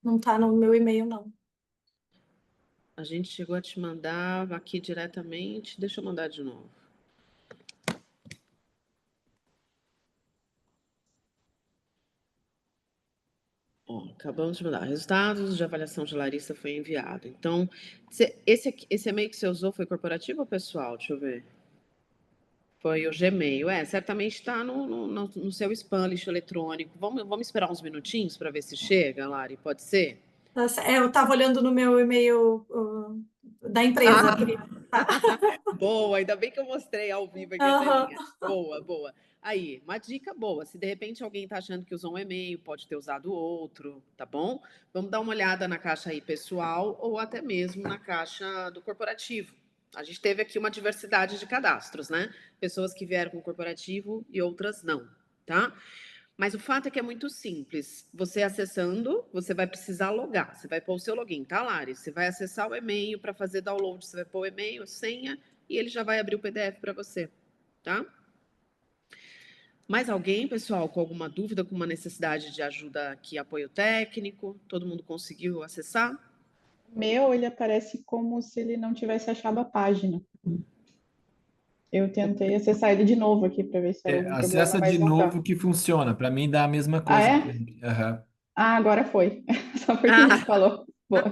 Não tá no meu e-mail, não. a gente chegou a te mandar aqui diretamente. Deixa eu mandar de novo. Ó, acabamos de mandar. Resultados de avaliação de Larissa foi enviado. Então, esse e-mail que você usou foi corporativo ou pessoal? Deixa eu ver. Foi o Gmail. Certamente está no seu spam, lixo eletrônico. Vamos esperar uns minutinhos para ver se chega, Lari? Pode ser? Eu estava olhando no meu e-mail da empresa. Boa, ainda bem que eu mostrei ao vivo aqui a telinha. Boa, boa. Aí, uma dica boa. Se de repente alguém está achando que usou um e-mail, pode ter usado outro, tá bom? Vamos dar uma olhada na caixa aí pessoal ou até mesmo na caixa do corporativo. A gente teve aqui uma diversidade de cadastros, né? Pessoas que vieram com o corporativo e outras não, tá? Mas o fato é que é muito simples. Você acessando, você vai precisar logar. Você vai pôr o seu login, tá, Lari? Você vai acessar o e-mail para fazer download. Você vai pôr o e-mail, senha, e ele já vai abrir o PDF para você, tá? Mais alguém, pessoal, com alguma dúvida, com uma necessidade de ajuda aqui, apoio técnico? Todo mundo conseguiu acessar? Meu, ele aparece como se ele não tivesse achado a página. Eu tentei acessar ele de novo aqui para ver se era algum problema, Acessa mas de não tá. novo que funciona. Para mim dá a mesma Ah, coisa. é? Aham. Ah, agora foi. Só porque a gente falou. Boa.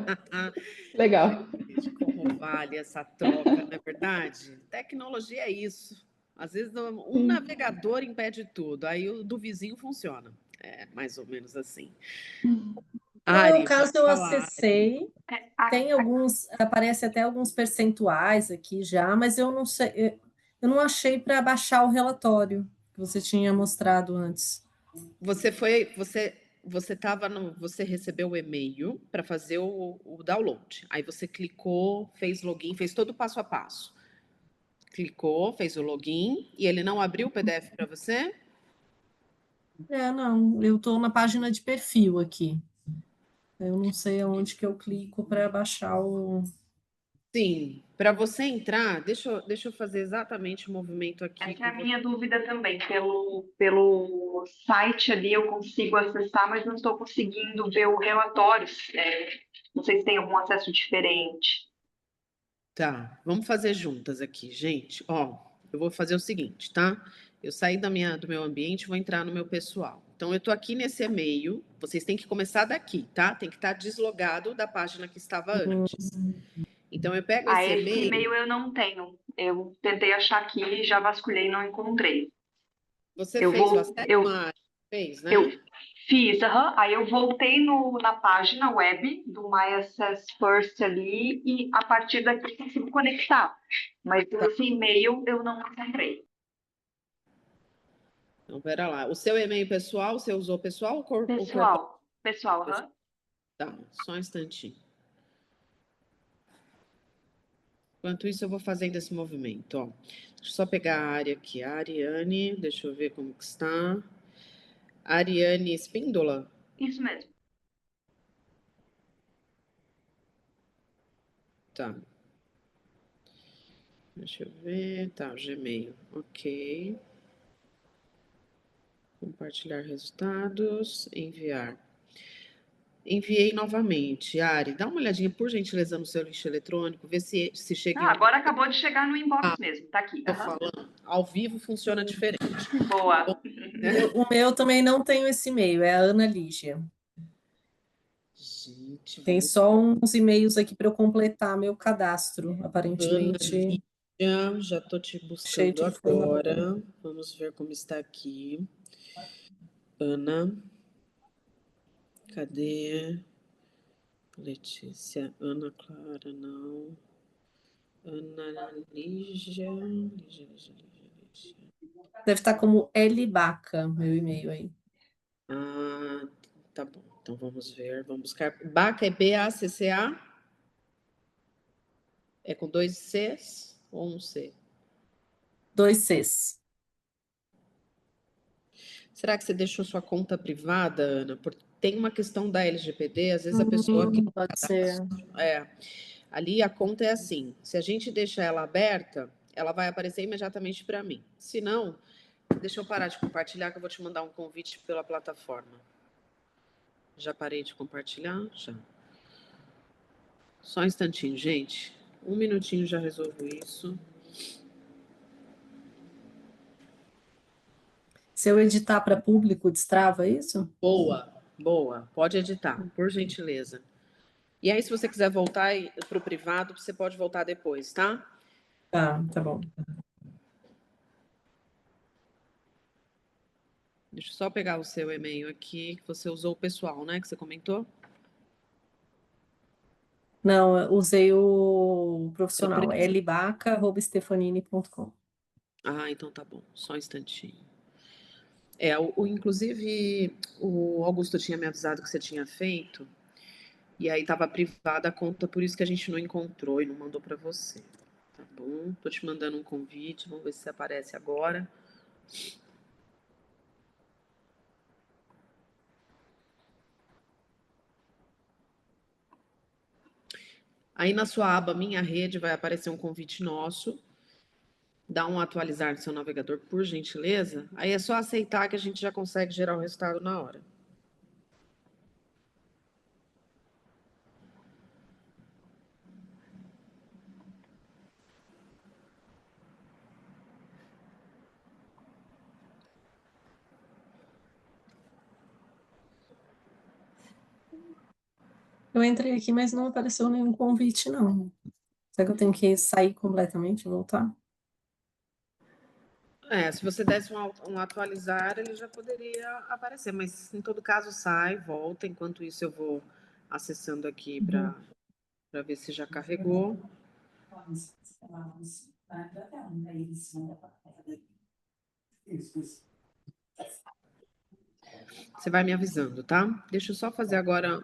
Legal. Gente, como vale essa troca, não é verdade? Tecnologia é isso. Às vezes um navegador impede tudo, aí o do vizinho funciona. É mais ou menos assim. No Ari, meu caso, eu pode falar. acessei, tem alguns, aparece até alguns percentuais aqui já, mas eu não sei, eu não achei para baixar o relatório que você tinha mostrado antes. Você recebeu o e-mail para fazer o download. Aí você clicou, fez login, fez todo o passo a passo. Clicou, fez o login e ele não abriu o PDF para você? Não, eu estou na página de perfil aqui. Eu não sei aonde que eu clico para baixar o. Sim, para você entrar, deixa eu fazer exatamente o movimento aqui. Essa é a minha dúvida também. Pelo site ali eu consigo acessar, mas não estou conseguindo ver o relatório. Não sei se tem algum acesso diferente. Tá, vamos fazer juntas aqui, gente. Ó, eu vou fazer o seguinte, tá? Eu saí do meu ambiente, vou entrar no meu pessoal. Então, eu tô aqui nesse e-mail. Vocês têm que começar daqui, tá? Tem que estar deslogado da página que estava antes. Então, eu pego esse Esse e-mail. e-mail eu não tenho. Eu tentei achar aqui, já vasculhei, não encontrei. Você Eu fez o vou, acesso, eu, Mari? Fez, né? eu fiz, aí eu voltei na página web do My Access First ali e a partir daqui eu consigo conectar. Mas esse e-mail eu não encontrei. Então, pera lá. O seu e-mail pessoal, você usou pessoal ou corporativo? Pessoal, Tá, só um instantinho. Enquanto isso, eu vou fazendo esse movimento, ó. Deixa eu só pegar a área aqui. A Ariane, deixa eu ver como que está. Ariane Espíndola? Isso mesmo. Tá. Deixa eu ver. Tá, Gmail. Ok. Compartilhar resultados. Enviar. Enviei novamente. Ari, dá uma olhadinha, por gentileza, no seu lixo eletrônico, vê se chega em algum... Agora acabou de chegar no inbox mesmo, tá aqui. Tô falando. Ao vivo funciona diferente. Boa. O meu também não tem esse e-mail, é a Ana Lígia. Gente, Tem só uns e-mails aqui para eu completar meu cadastro, aparentemente. Ana, já estou te Cheio buscando de informação. agora. Vamos ver como está aqui. Ana. Cadê? Letícia. Ana Clara, não. Ana Lígia. Lígia. Deve estar como L Baca, meu e-mail aí. Ah, tá bom. Então vamos ver. Vamos buscar. Baca é B-A-C-C-A? É com 2 Cs ou um C? 2 Cs. Será que você deixou sua conta privada, Ana? Porque tem uma questão da LGPD, às vezes a pessoa que Pode ser. Ali a conta é assim, se a gente deixar ela aberta, ela vai aparecer imediatamente para mim. Se não, deixa eu parar de compartilhar que eu vou te mandar um convite pela plataforma. Já parei de compartilhar? Já. Só um instantinho, gente. Um minutinho já resolvo isso. Se eu editar para público, destrava isso? Boa. Pode editar, por gentileza. E aí, se você quiser voltar para o privado, você pode voltar depois, tá? Tá bom. Deixa eu só pegar o seu e-mail aqui, que você usou o pessoal, né? Que você comentou? Não, eu usei o profissional, lbaca@stefanini.com. Ah, então tá bom. Só um instantinho. Inclusive, o Augusto tinha me avisado que você tinha feito, e aí estava privada a conta, por isso que a gente não encontrou e não mandou para você. Tá bom? Tô te mandando um convite, vamos ver se aparece agora. Aí na sua aba Minha Rede vai aparecer um convite nosso. Dá um atualizar no seu navegador, por gentileza. Aí é só aceitar que a gente já consegue gerar o resultado na hora. Eu entrei aqui, mas não apareceu nenhum convite, não. Será que eu tenho que sair completamente e voltar? Se você desse um atualizar, ele já poderia aparecer, mas em todo caso sai, volta. Enquanto isso, eu vou acessando aqui para ver se já carregou. Você vai me avisando, tá? Deixa eu só fazer agora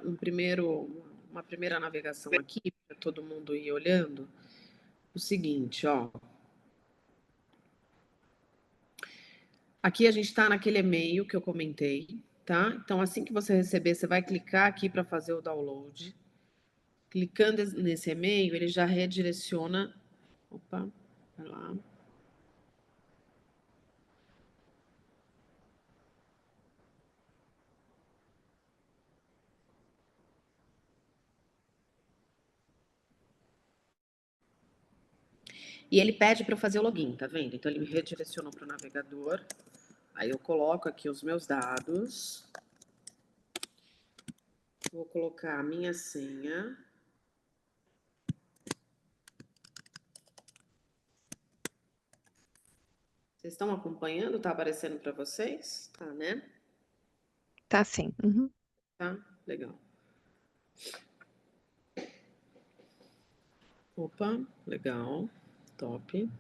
uma primeira navegação aqui, para todo mundo ir olhando. O seguinte, ó. Aqui a gente está naquele e-mail que eu comentei, tá? Então, assim que você receber, você vai clicar aqui para fazer o download. Clicando nesse e-mail, ele já redireciona. Opa, vai lá. E ele pede para eu fazer o login, tá vendo? Então, ele me redirecionou para o navegador. Aí eu coloco aqui os meus dados. Vou colocar a minha senha. Vocês estão acompanhando? Tá aparecendo para vocês? Tá, né? Tá sim. Uhum. Tá? Legal. Opa, legal. Top.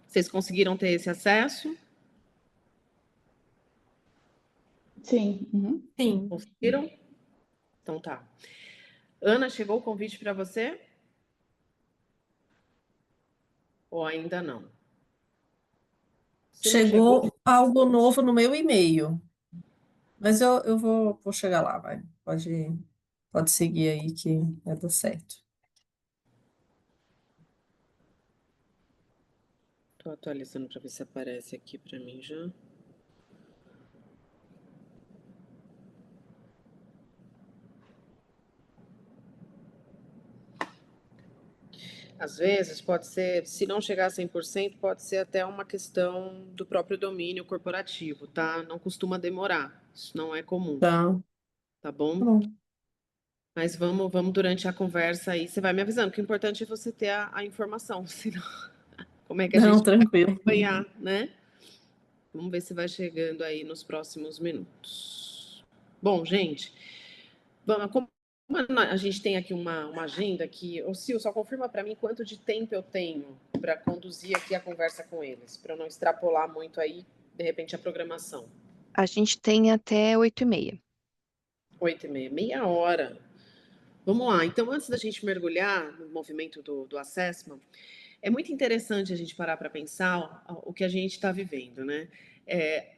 Vocês conseguiram ter esse acesso? Sim. Uhum. Sim. Conseguiram? Então tá. Ana, chegou o convite para você? Ou ainda não? Se não Chegou algo novo no meu e-mail. Mas eu vou chegar lá, vai. Pode seguir aí que vai dar certo. Estou atualizando para ver se aparece aqui para mim já. Às vezes pode ser, se não chegar a 100%, pode ser até uma questão do próprio domínio corporativo, tá? Não costuma demorar, isso não é comum, Tá. tá bom? Tá bom. Mas vamos durante a conversa aí, você vai me avisando, que o importante é você ter a informação, senão como é que a Não, gente vai tranquilo. acompanhar, né? Vamos ver se vai chegando aí nos próximos minutos. Bom, gente, como a gente tem aqui uma agenda aqui, ô Sil, só confirma para mim quanto de tempo eu tenho para conduzir aqui a conversa com eles, para eu não extrapolar muito aí, de repente, a programação. A gente tem até 8h30. 8h30, meia hora. Vamos lá, então antes da gente mergulhar no movimento do assessment, é muito interessante a gente parar para pensar o que a gente está vivendo, né?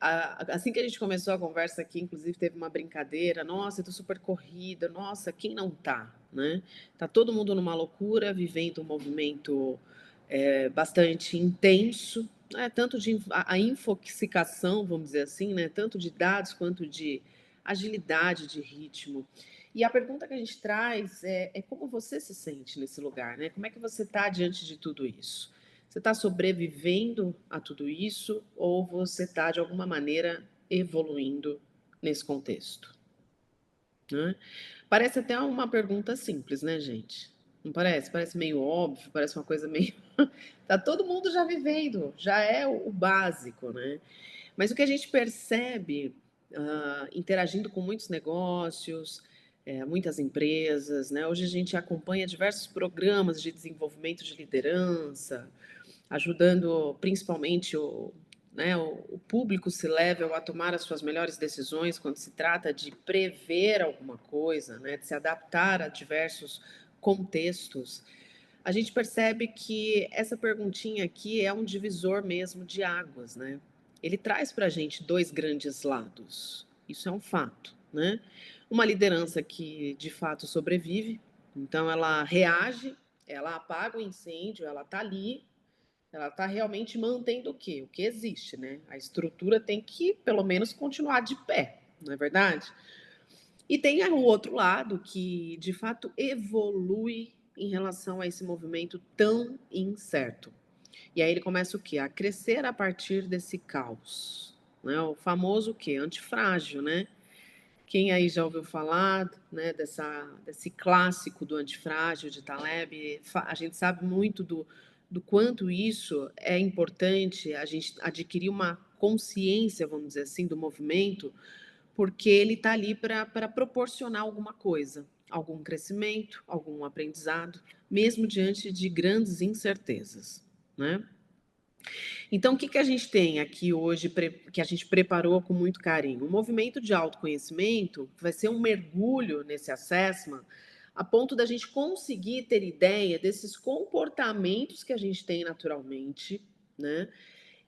Assim que a gente começou a conversa aqui, inclusive teve uma brincadeira, nossa, eu tô super corrida, nossa, quem não tá, né? Tá todo mundo numa loucura, vivendo um movimento bastante intenso, né? Tanto de a infoxicação, vamos dizer assim, né? Tanto de dados quanto de agilidade de ritmo. E a pergunta que a gente traz é como você se sente nesse lugar, né? Como é que você está diante de tudo isso? Você está sobrevivendo a tudo isso ou você está, de alguma maneira, evoluindo nesse contexto? Né? Parece até uma pergunta simples, né, gente? Não parece? Parece meio óbvio, parece uma coisa meio... Tá todo mundo já vivendo, já é o básico, né? Mas o que a gente percebe, interagindo com muitos negócios, muitas empresas, né? Hoje a gente acompanha diversos programas de desenvolvimento de liderança, ajudando principalmente o público C-level a tomar as suas melhores decisões quando se trata de prever alguma coisa, né? De se adaptar a diversos contextos. A gente percebe que essa perguntinha aqui é um divisor mesmo de águas, né? Ele traz para a gente dois grandes lados, isso é um fato, né? Uma liderança que, de fato, sobrevive. Então, ela reage, ela apaga o incêndio, ela está ali, ela está realmente mantendo o quê? O que existe, né? A estrutura tem que, pelo menos, continuar de pé, não é verdade? E tem o outro lado que, de fato, evolui em relação a esse movimento tão incerto. E aí ele começa o quê? A crescer a partir desse caos, né? O famoso o quê? Antifrágil, né? Quem aí já ouviu falar, né, desse clássico do antifrágil de Taleb? A gente sabe muito do quanto isso é importante, a gente adquirir uma consciência, vamos dizer assim, do movimento, porque ele está ali para proporcionar alguma coisa, algum crescimento, algum aprendizado, mesmo diante de grandes incertezas, né? Então, o que a gente tem aqui hoje, que a gente preparou com muito carinho? O movimento de autoconhecimento vai ser um mergulho nesse assessment, a ponto da gente conseguir ter ideia desses comportamentos que a gente tem naturalmente, né?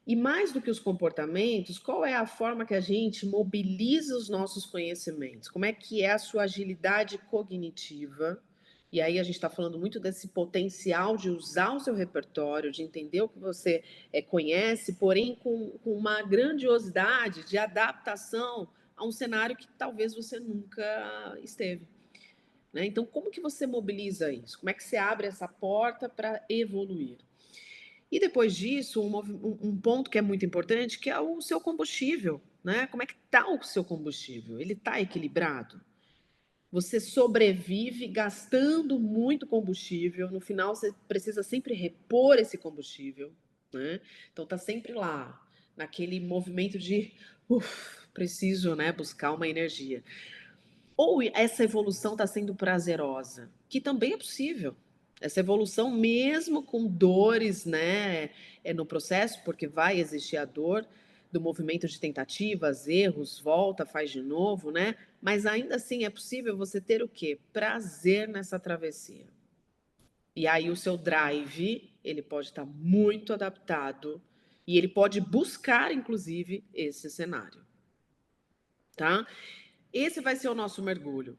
E mais do que os comportamentos, qual é a forma que a gente mobiliza os nossos conhecimentos? Como é que é a sua agilidade cognitiva? E aí a gente está falando muito desse potencial de usar o seu repertório, de entender o que você conhece, porém com uma grandiosidade de adaptação a um cenário que talvez você nunca esteve. Né? Então, como que você mobiliza isso? Como é que você abre essa porta para evoluir? E depois disso, um ponto que é muito importante, que é o seu combustível, né? Como é que está o seu combustível? Ele está equilibrado? Você sobrevive gastando muito combustível, no final você precisa sempre repor esse combustível, né? Então está sempre lá, naquele movimento de preciso, né, buscar uma energia. Ou essa evolução está sendo prazerosa, que também é possível. Essa evolução, mesmo com dores, né, no processo, porque vai existir a dor do movimento de tentativas, erros, volta, faz de novo, né? Mas ainda assim é possível você ter o quê? Prazer nessa travessia. E aí o seu drive, ele pode estar muito adaptado e ele pode buscar, inclusive, esse cenário. Tá? Esse vai ser o nosso mergulho.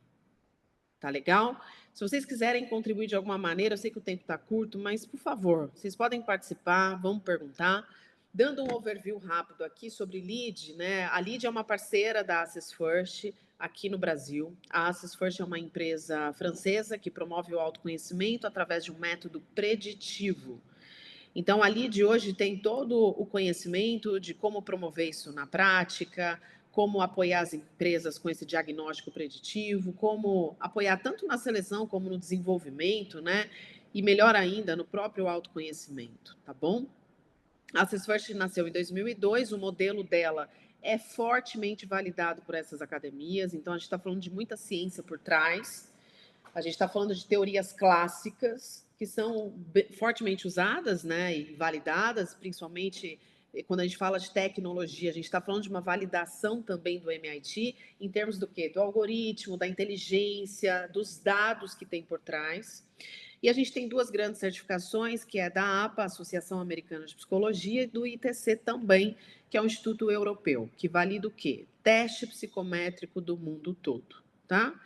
Tá legal? Se vocês quiserem contribuir de alguma maneira, eu sei que o tempo está curto, mas, por favor, vocês podem participar, vamos perguntar. Dando um overview rápido aqui sobre Lead, né? A Lead é uma parceira da Access First aqui no Brasil. A Access First é uma empresa francesa que promove o autoconhecimento através de um método preditivo. Então, a Lead hoje tem todo o conhecimento de como promover isso na prática, como apoiar as empresas com esse diagnóstico preditivo, como apoiar tanto na seleção como no desenvolvimento, né? E melhor ainda, no próprio autoconhecimento, tá bom? A Access First nasceu em 2002, o modelo dela é fortemente validado por essas academias, então a gente está falando de muita ciência por trás, a gente está falando de teorias clássicas que são fortemente usadas, né, e validadas, principalmente quando a gente fala de tecnologia, a gente está falando de uma validação também do MIT, em termos do quê? Do algoritmo, da inteligência, dos dados que tem por trás. E a gente tem duas grandes certificações, que é da APA, Associação Americana de Psicologia, e do ITC também, que é um instituto europeu, que valida o quê? Teste psicométrico do mundo todo, tá?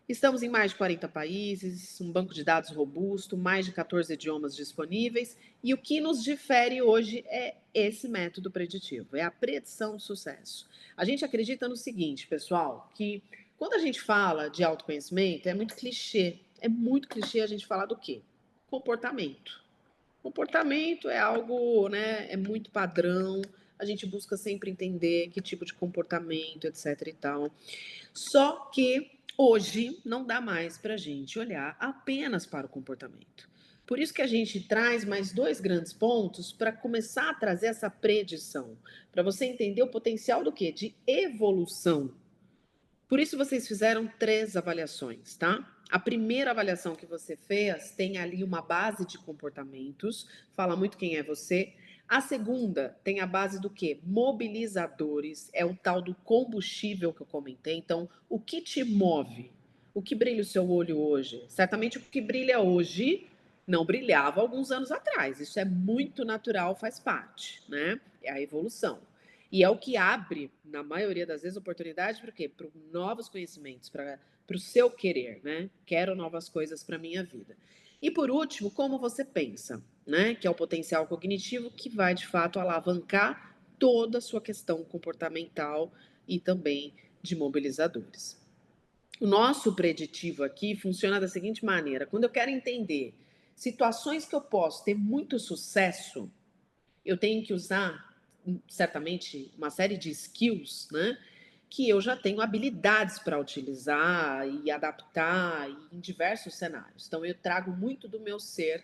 Estamos em mais de 40 países, um banco de dados robusto, mais de 14 idiomas disponíveis, e o que nos difere hoje é esse método preditivo, é a predição de sucesso. A gente acredita no seguinte, pessoal, que quando a gente fala de autoconhecimento, é muito clichê a gente falar do quê? Comportamento. Comportamento é algo, né, é muito padrão, a gente busca sempre entender que tipo de comportamento, etc e tal. Só que hoje não dá mais para a gente olhar apenas para o comportamento. Por isso que a gente traz mais dois grandes pontos para começar a trazer essa predição, para você entender o potencial do quê? De evolução. Por isso vocês fizeram 3 avaliações, tá? A primeira avaliação que você fez tem ali uma base de comportamentos, fala muito quem é você. A segunda tem a base do quê? Mobilizadores, é o tal do combustível que eu comentei. Então, o que te move? O que brilha o seu olho hoje? Certamente o que brilha hoje não brilhava alguns anos atrás. Isso é muito natural, faz parte, né? É a evolução. E é o que abre, na maioria das vezes, oportunidade para o quê? Para novos conhecimentos, para o seu querer, né? Quero novas coisas para a minha vida. E por último, como você pensa, né? Que é o potencial cognitivo que vai, de fato, alavancar toda a sua questão comportamental e também de mobilizadores. O nosso preditivo aqui funciona da seguinte maneira: quando eu quero entender situações que eu posso ter muito sucesso, eu tenho que usar, certamente, uma série de skills, né? Que eu já tenho habilidades para utilizar e adaptar em diversos cenários. Então, eu trago muito do meu ser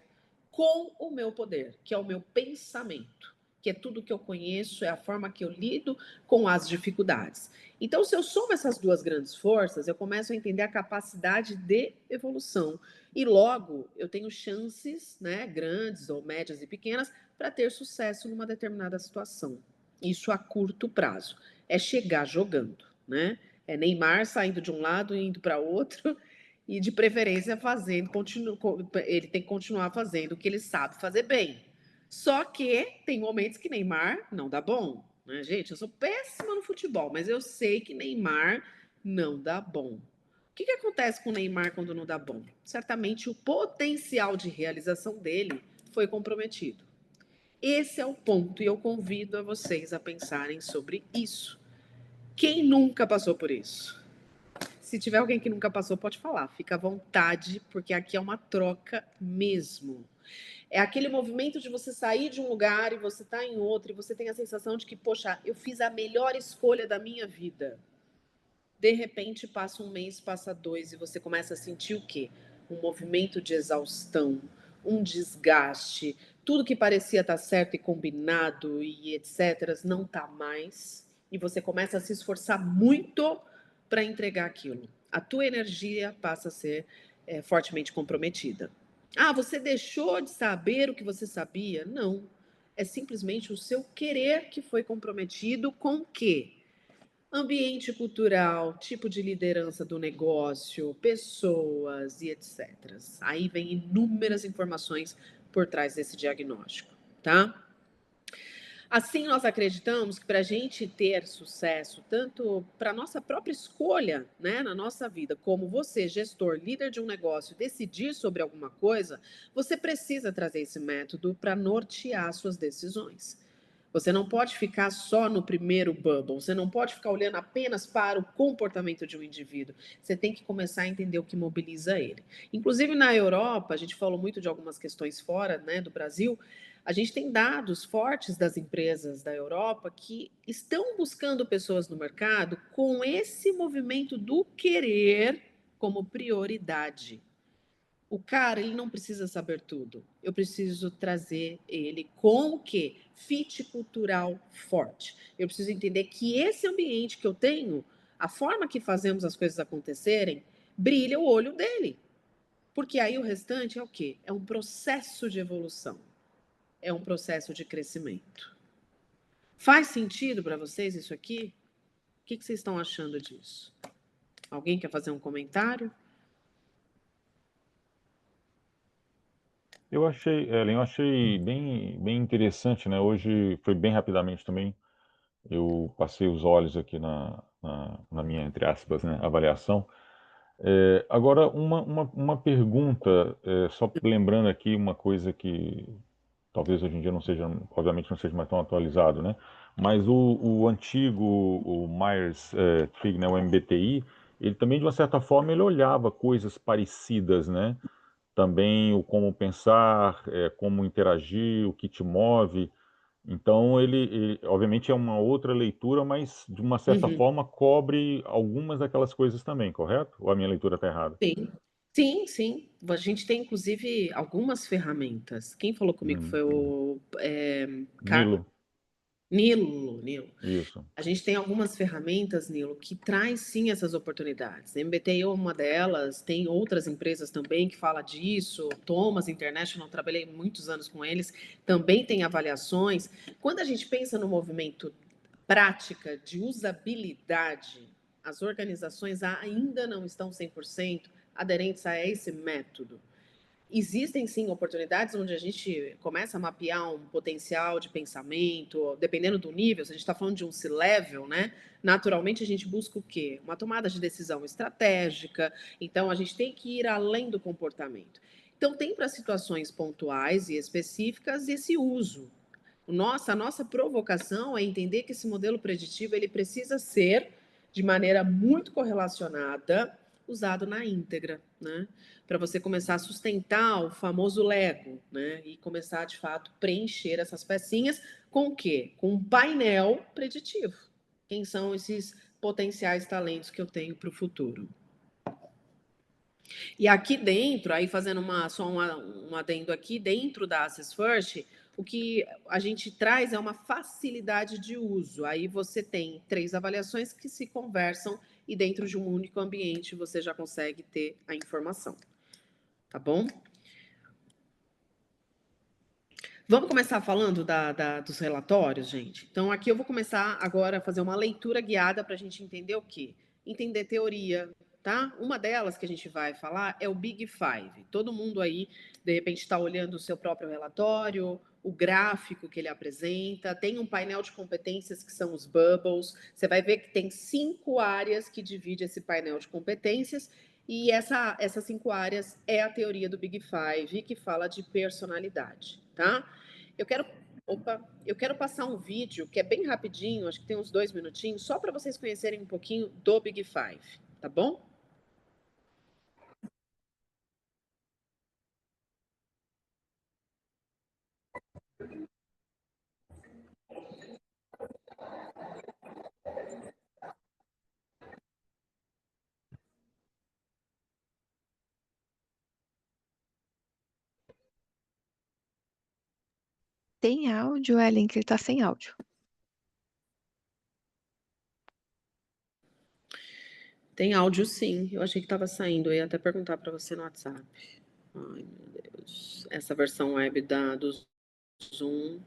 com o meu poder, que é o meu pensamento, que é tudo que eu conheço, é a forma que eu lido com as dificuldades. Então, se eu somo essas duas grandes forças, eu começo a entender a capacidade de evolução. E logo, eu tenho chances, né, grandes ou médias e pequenas, para ter sucesso numa determinada situação. Isso a curto prazo. É chegar jogando, né? É Neymar saindo de um lado e indo para outro, e de preferência fazendo, ele tem que continuar fazendo o que ele sabe fazer bem. Só que tem momentos que Neymar não dá bom, né, gente? Eu sou péssima no futebol, mas eu sei que Neymar não dá bom. O que acontece com o Neymar quando não dá bom? Certamente o potencial de realização dele foi comprometido. Esse é o ponto, e eu convido a vocês a pensarem sobre isso. Quem nunca passou por isso? Se tiver alguém que nunca passou, pode falar. Fica à vontade, porque aqui é uma troca mesmo. É aquele movimento de você sair de um lugar e você tá em outro, e você tem a sensação de que, poxa, eu fiz a melhor escolha da minha vida. De repente, passa um mês, passa 2, e você começa a sentir o quê? Um movimento de exaustão, um desgaste. Tudo que parecia estar certo e combinado e etc. não está mais. E você começa a se esforçar muito para entregar aquilo. A tua energia passa a ser fortemente comprometida. Ah, você deixou de saber o que você sabia? Não. É simplesmente o seu querer que foi comprometido com o quê? Ambiente cultural, tipo de liderança do negócio, pessoas e etc. Aí vem inúmeras informações por trás desse diagnóstico, tá? Assim, nós acreditamos que para a gente ter sucesso, tanto para a nossa própria escolha, né, na nossa vida, como você, gestor, líder de um negócio, decidir sobre alguma coisa, você precisa trazer esse método para nortear suas decisões. Você não pode ficar só no primeiro bubble, você não pode ficar olhando apenas para o comportamento de um indivíduo. Você tem que começar a entender o que mobiliza ele. Inclusive, na Europa, a gente falou muito de algumas questões fora, né, do Brasil. A gente tem dados fortes das empresas da Europa que estão buscando pessoas no mercado com esse movimento do querer como prioridade. O cara, ele não precisa saber tudo. Eu preciso trazer ele com o quê? Fit cultural forte. Eu preciso entender que esse ambiente que eu tenho, a forma que fazemos as coisas acontecerem, brilha o olho dele. Porque aí o restante é o quê? É um processo de evolução. É um processo de crescimento. Faz sentido para vocês isso aqui? O que vocês estão achando disso? Alguém quer fazer um comentário? Ellen, eu achei bem interessante, né? Hoje foi bem rapidamente também. Eu passei os olhos aqui na minha, entre aspas, né, avaliação. Agora, uma pergunta, só lembrando aqui uma coisa que talvez hoje em dia não seja, obviamente não seja mais tão atualizado, né? Mas o antigo, o Myers-Briggs, né, o MBTI, ele também, de uma certa forma, ele olhava coisas parecidas, né? Também o como pensar, como interagir, o que te move. Então, obviamente, é uma outra leitura, mas, de uma certa Uhum. forma, cobre algumas daquelas coisas também, correto? Ou a minha leitura está errada? Sim. Sim, sim. A gente tem, inclusive, algumas ferramentas. Quem falou comigo foi o Nilo, Nilo. isso. A gente tem algumas ferramentas, Nilo, que traz sim essas oportunidades. MBTI é uma delas, tem outras empresas também que falam disso. Thomas International, trabalhei muitos anos com eles, também tem avaliações. Quando a gente pensa no movimento prática de usabilidade, as organizações ainda não estão 100% aderentes a esse método. existem sim oportunidades onde a gente começa a mapear um potencial de pensamento, dependendo do nível, se a gente está falando de um C-level, né? Naturalmente a gente busca o quê? Uma tomada de decisão estratégica, então a gente tem que ir além do comportamento. Então tem para situações pontuais e específicas esse uso. A nossa provocação é entender que esse modelo preditivo ele precisa ser, de maneira muito correlacionada, usado na íntegra, né? Para você começar a sustentar o famoso Lego, né? E começar, de fato, preencher essas pecinhas com o quê? Com um painel preditivo. Quem são esses potenciais talentos que eu tenho para o futuro? E aqui dentro, aí fazendo um adendo aqui, dentro da Access First, o que a gente traz é uma facilidade de uso. Aí você tem 3 avaliações que se conversam e dentro de um único ambiente você já consegue ter a informação. Tá bom? Vamos começar falando dos relatórios, gente? Então, aqui eu vou começar agora a fazer uma leitura guiada para a gente entender o quê? Entender teoria, tá? Uma delas que a gente vai falar é o Big Five. Todo mundo aí, de repente, está olhando o seu próprio relatório, o gráfico que ele apresenta, tem um painel de competências que são os bubbles. Você vai ver que tem 5 áreas que dividem esse painel de competências, e essas 5 áreas é a teoria do Big Five, que fala de personalidade, tá? Eu quero passar um vídeo que é bem rapidinho, acho que tem uns 2 minutinhos, só para vocês conhecerem um pouquinho do Big Five, tá bom? Tem áudio, Ellen, que ele tá sem áudio. Tem áudio sim, eu achei que estava saindo, eu ia até perguntar para você no WhatsApp. Ai, meu Deus. Essa versão web do Zoom,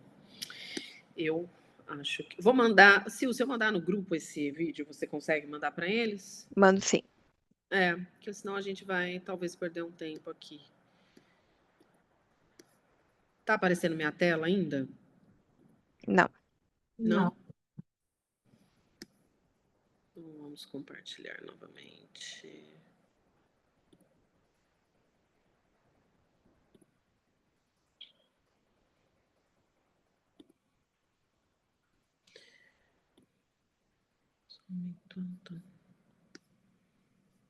eu acho que... Vou mandar, se eu mandar no grupo esse vídeo, você consegue mandar para eles? Mando sim. É, porque senão a gente vai talvez perder um tempo aqui. Tá aparecendo minha tela ainda? Não. Não? Então, vamos compartilhar novamente.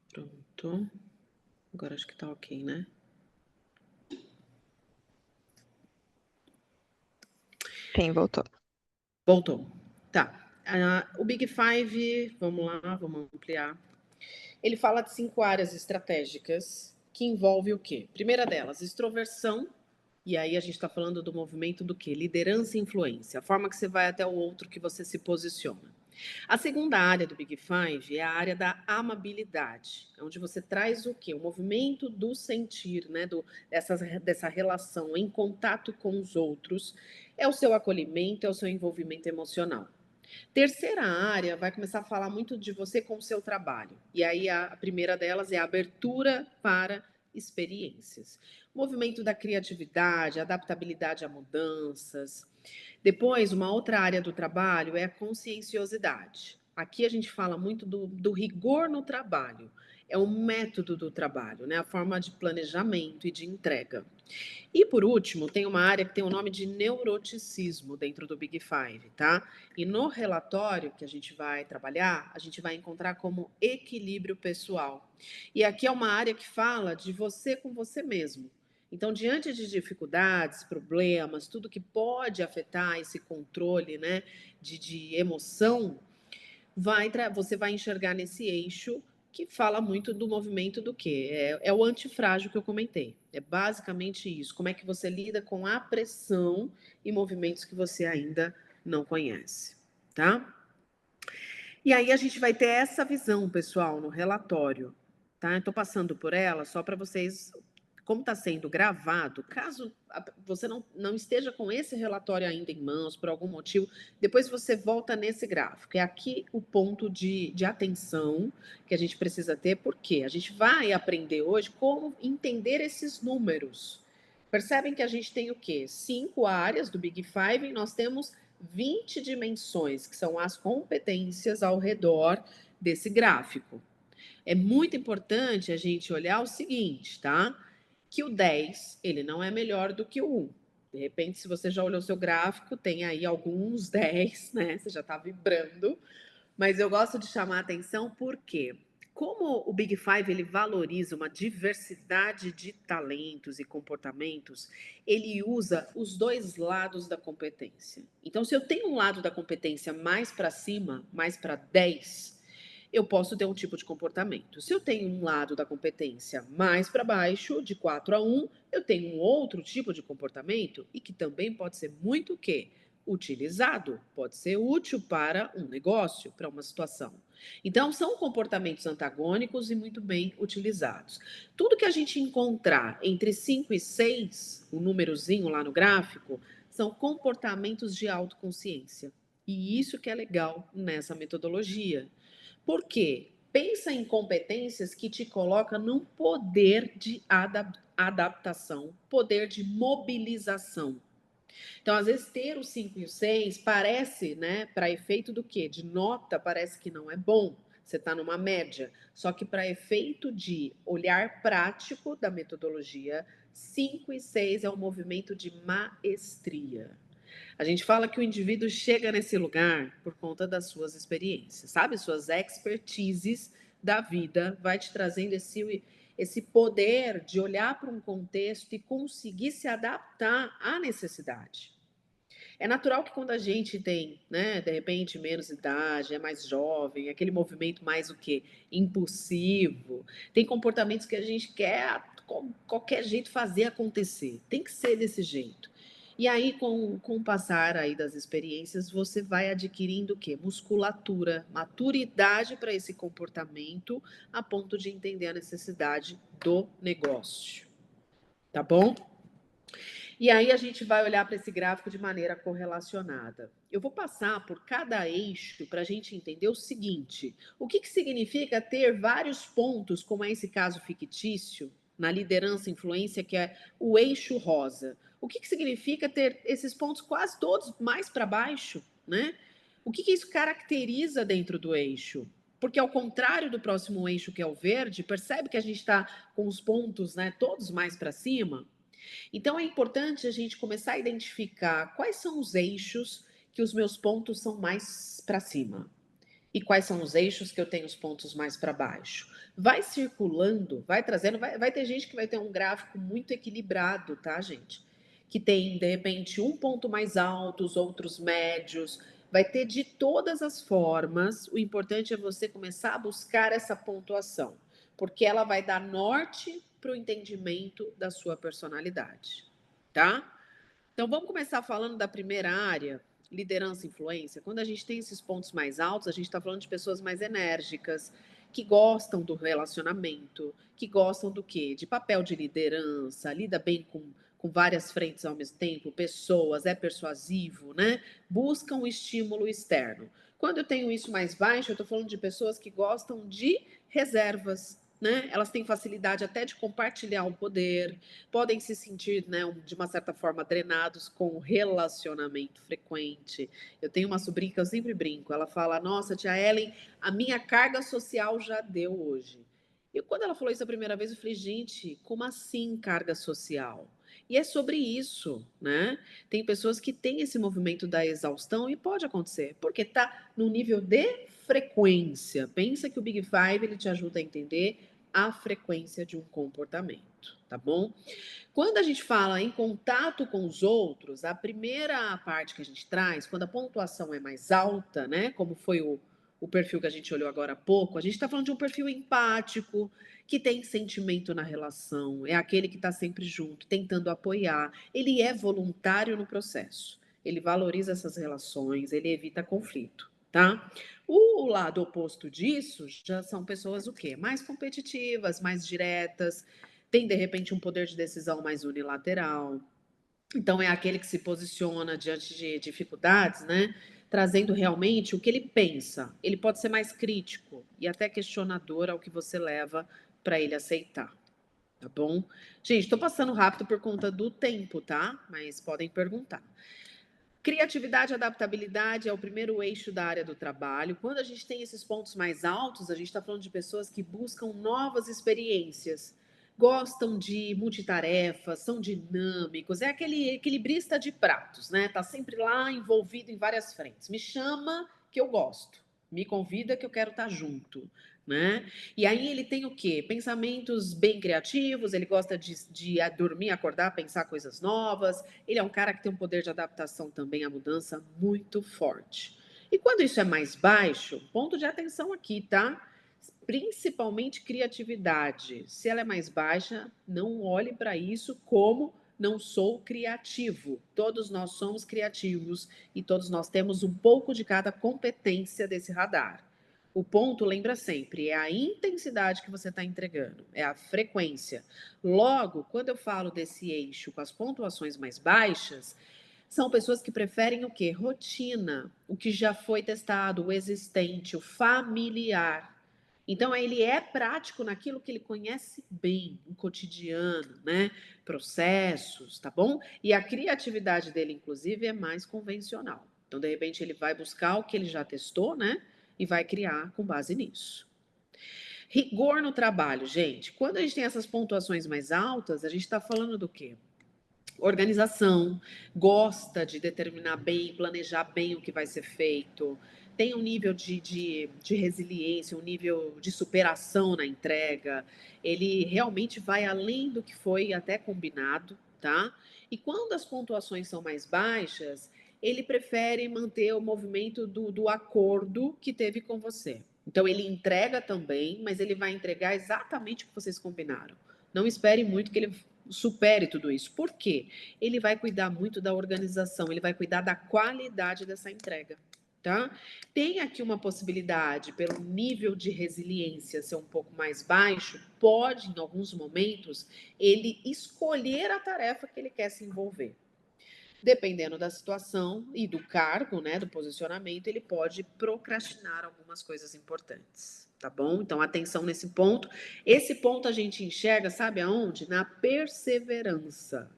Pronto. Agora acho que tá ok, né? Sim, voltou. Voltou. Tá. O Big Five, vamos lá, vamos ampliar. Ele fala de 5 áreas estratégicas que envolve o quê? Primeira delas, extroversão. E aí a gente está falando do movimento do quê? Liderança e influência. A forma que você vai até o outro, que você se posiciona. A segunda área do Big Five é a área da amabilidade, onde você traz o quê? O movimento do sentir, né? Dessa relação em contato com os outros. É o seu acolhimento, é o seu envolvimento emocional. Terceira área vai começar a falar muito de você com o seu trabalho. E aí a primeira delas é a abertura para experiências. Movimento da criatividade, adaptabilidade a mudanças. Depois, uma outra área do trabalho é a conscienciosidade. Aqui a gente fala muito do rigor no trabalho. É o método do trabalho, né? A forma de planejamento e de entrega. E por último, tem uma área que tem o nome de neuroticismo dentro do Big Five, tá? E no relatório que a gente vai trabalhar, a gente vai encontrar como equilíbrio pessoal. E aqui é uma área que fala de você com você mesmo. Então, diante de dificuldades, problemas, tudo que pode afetar esse controle, né, de emoção, você vai enxergar nesse eixo que fala muito do movimento do quê? É o antifrágil que eu comentei. É basicamente isso. Como é que você lida com a pressão e movimentos que você ainda não conhece, tá? E aí a gente vai ter essa visão, pessoal, no relatório, tá? Eu tô passando por ela só para vocês como está sendo gravado, caso você não esteja com esse relatório ainda em mãos, por algum motivo, depois você volta nesse gráfico. É aqui o ponto de atenção que a gente precisa ter, porque a gente vai aprender hoje como entender esses números. Percebem que a gente tem o quê? 5 áreas do Big Five e nós temos 20 dimensões, que são as competências ao redor desse gráfico. É muito importante a gente olhar o seguinte, tá? Que o 10, ele não é melhor do que o 1. De repente, se você já olhou o seu gráfico, tem aí alguns 10, né? Você já está vibrando. Mas eu gosto de chamar a atenção porque, como o Big Five ele valoriza uma diversidade de talentos e comportamentos, ele usa os dois lados da competência. Então, se eu tenho um lado da competência mais para cima, mais para 10, eu posso ter um tipo de comportamento. Se eu tenho um lado da competência mais para baixo, de 4 a 1, eu tenho um outro tipo de comportamento e que também pode ser muito o quê? Utilizado, pode ser útil para um negócio, para uma situação. Então, são comportamentos antagônicos e muito bem utilizados. Tudo que a gente encontrar entre 5 e 6, o númerozinho lá no gráfico, são comportamentos de autoconsciência. E isso que é legal nessa metodologia. Por quê? Pensa em competências que te colocam num poder de adaptação, poder de mobilização. Então, às vezes, ter o 5 e o 6 parece, né, para efeito do quê? De nota, parece que não é bom. Você está numa média. Só que para efeito de olhar prático da metodologia, 5 e 6 é um movimento de maestria. A gente fala que o indivíduo chega nesse lugar por conta das suas experiências, sabe? Suas expertises da vida vai te trazendo esse poder de olhar para um contexto e conseguir se adaptar à necessidade. É natural que quando a gente tem, né, de repente, menos idade, é mais jovem, aquele movimento mais o quê? Impulsivo, tem comportamentos que a gente quer com qualquer jeito fazer acontecer. Tem que ser desse jeito. E aí, com o passar aí das experiências, você vai adquirindo o quê? Musculatura, maturidade para esse comportamento, a ponto de entender a necessidade do negócio. Tá bom? E aí a gente vai olhar para esse gráfico de maneira correlacionada. Eu vou passar por cada eixo para a gente entender o seguinte: o que significa ter vários pontos, como é esse caso fictício, na liderança e influência, que é o eixo rosa? O que significa ter esses pontos quase todos mais para baixo, né? O que isso caracteriza dentro do eixo? Porque ao contrário do próximo eixo, que é o verde, percebe que a gente está com os pontos, né, todos mais para cima? Então, é importante a gente começar a identificar quais são os eixos que os meus pontos são mais para cima e quais são os eixos que eu tenho os pontos mais para baixo. Vai circulando, vai trazendo, vai ter gente que vai ter um gráfico muito equilibrado, tá, gente? Que tem, de repente, um ponto mais alto, os outros médios. Vai ter de todas as formas. O importante é você começar a buscar essa pontuação, porque ela vai dar norte para o entendimento da sua personalidade, tá? Então, vamos começar falando da primeira área, liderança e influência. Quando a gente tem esses pontos mais altos, a gente está falando de pessoas mais enérgicas, que gostam do relacionamento, que gostam do quê? De papel de liderança, lida bem com várias frentes ao mesmo tempo, pessoas, é persuasivo, né? Buscam um estímulo externo. Quando eu tenho isso mais baixo, eu estou falando de pessoas que gostam de reservas, né? Elas têm facilidade até de compartilhar o poder, podem se sentir, né, de uma certa forma, drenados com o relacionamento frequente. Eu tenho uma sobrinha que eu sempre brinco, ela fala, nossa, tia Ellen, a minha carga social já deu hoje. E quando ela falou isso a primeira vez, eu falei, gente, como assim carga social? E é sobre isso, né? Tem pessoas que têm esse movimento da exaustão e pode acontecer, porque está no nível de frequência. Pensa que o Big Five ele te ajuda a entender a frequência de um comportamento, tá bom? Quando a gente fala em contato com os outros, a primeira parte que a gente traz, quando a pontuação é mais alta, né? Como foi o perfil que a gente olhou agora há pouco, a gente está falando de um perfil empático, que tem sentimento na relação, é aquele que está sempre junto, tentando apoiar. Ele é voluntário no processo, ele valoriza essas relações, ele evita conflito, tá? O lado oposto disso já são pessoas o quê? Mais competitivas, mais diretas, tem, de repente, um poder de decisão mais unilateral. Então, é aquele que se posiciona diante de dificuldades, né? Trazendo realmente o que ele pensa. Ele pode ser mais crítico e até questionador ao que você leva para ele aceitar. Tá bom? Gente, estou passando rápido por conta do tempo, tá? Mas podem perguntar. Criatividade e adaptabilidade é o primeiro eixo da área do trabalho. Quando a gente tem esses pontos mais altos, a gente está falando de pessoas que buscam novas experiências, gostam de multitarefas, são dinâmicos, é aquele equilibrista de pratos, né? Tá sempre lá envolvido em várias frentes. Me chama que eu gosto, me convida que eu quero estar junto, né? E aí ele tem o quê? Pensamentos bem criativos, ele gosta de dormir, acordar, pensar coisas novas. Ele é um cara que tem um poder de adaptação também à mudança muito forte. E quando isso é mais baixo, ponto de atenção aqui, tá? Principalmente criatividade. Se ela é mais baixa, não olhe para isso como não sou criativo. Todos nós somos criativos e todos nós temos um pouco de cada competência desse radar. O ponto, lembra sempre, é a intensidade que você está entregando, é a frequência. Logo, quando eu falo desse eixo com as pontuações mais baixas, são pessoas que preferem o quê? Rotina, o que já foi testado, o existente, o familiar. Então, ele é prático naquilo que ele conhece bem, o cotidiano, né? Processos, tá bom? E a criatividade dele, inclusive, é mais convencional. Então, de repente, ele vai buscar o que ele já testou, né? E vai criar com base nisso. Rigor no trabalho, gente. Quando a gente tem essas pontuações mais altas, a gente está falando do quê? Organização, gosta de determinar bem, planejar bem o que vai ser feito, tem um nível de resiliência, um nível de superação na entrega, ele realmente vai além do que foi até combinado, tá? E quando as pontuações são mais baixas, ele prefere manter o movimento do acordo que teve com você. Então, ele entrega também, mas ele vai entregar exatamente o que vocês combinaram. Não espere muito que ele supere tudo isso. Por quê? Ele vai cuidar muito da organização, ele vai cuidar da qualidade dessa entrega, tá? Tem aqui uma possibilidade, pelo nível de resiliência ser um pouco mais baixo, pode, em alguns momentos, ele escolher a tarefa que ele quer se envolver. Dependendo da situação e do cargo, né, do posicionamento, ele pode procrastinar algumas coisas importantes, tá bom? Então, atenção nesse ponto. Esse ponto a gente enxerga, sabe aonde? Na perseverança.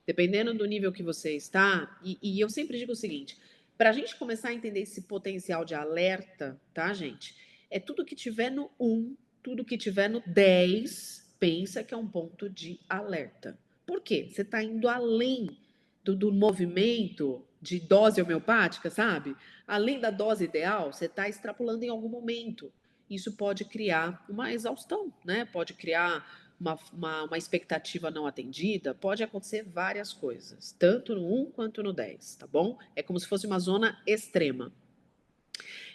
Dependendo do nível que você está, e eu sempre digo o seguinte, para a gente começar a entender esse potencial de alerta, tá, gente? É tudo que tiver no 1, tudo que tiver no 10, pensa que é um ponto de alerta. Por quê? Você está indo além do movimento de dose homeopática, sabe? Além da dose ideal, você está extrapolando em algum momento. Isso pode criar uma exaustão, né? Pode criar uma expectativa não atendida, pode acontecer várias coisas, tanto no 1 quanto no 10, tá bom? É como se fosse uma zona extrema.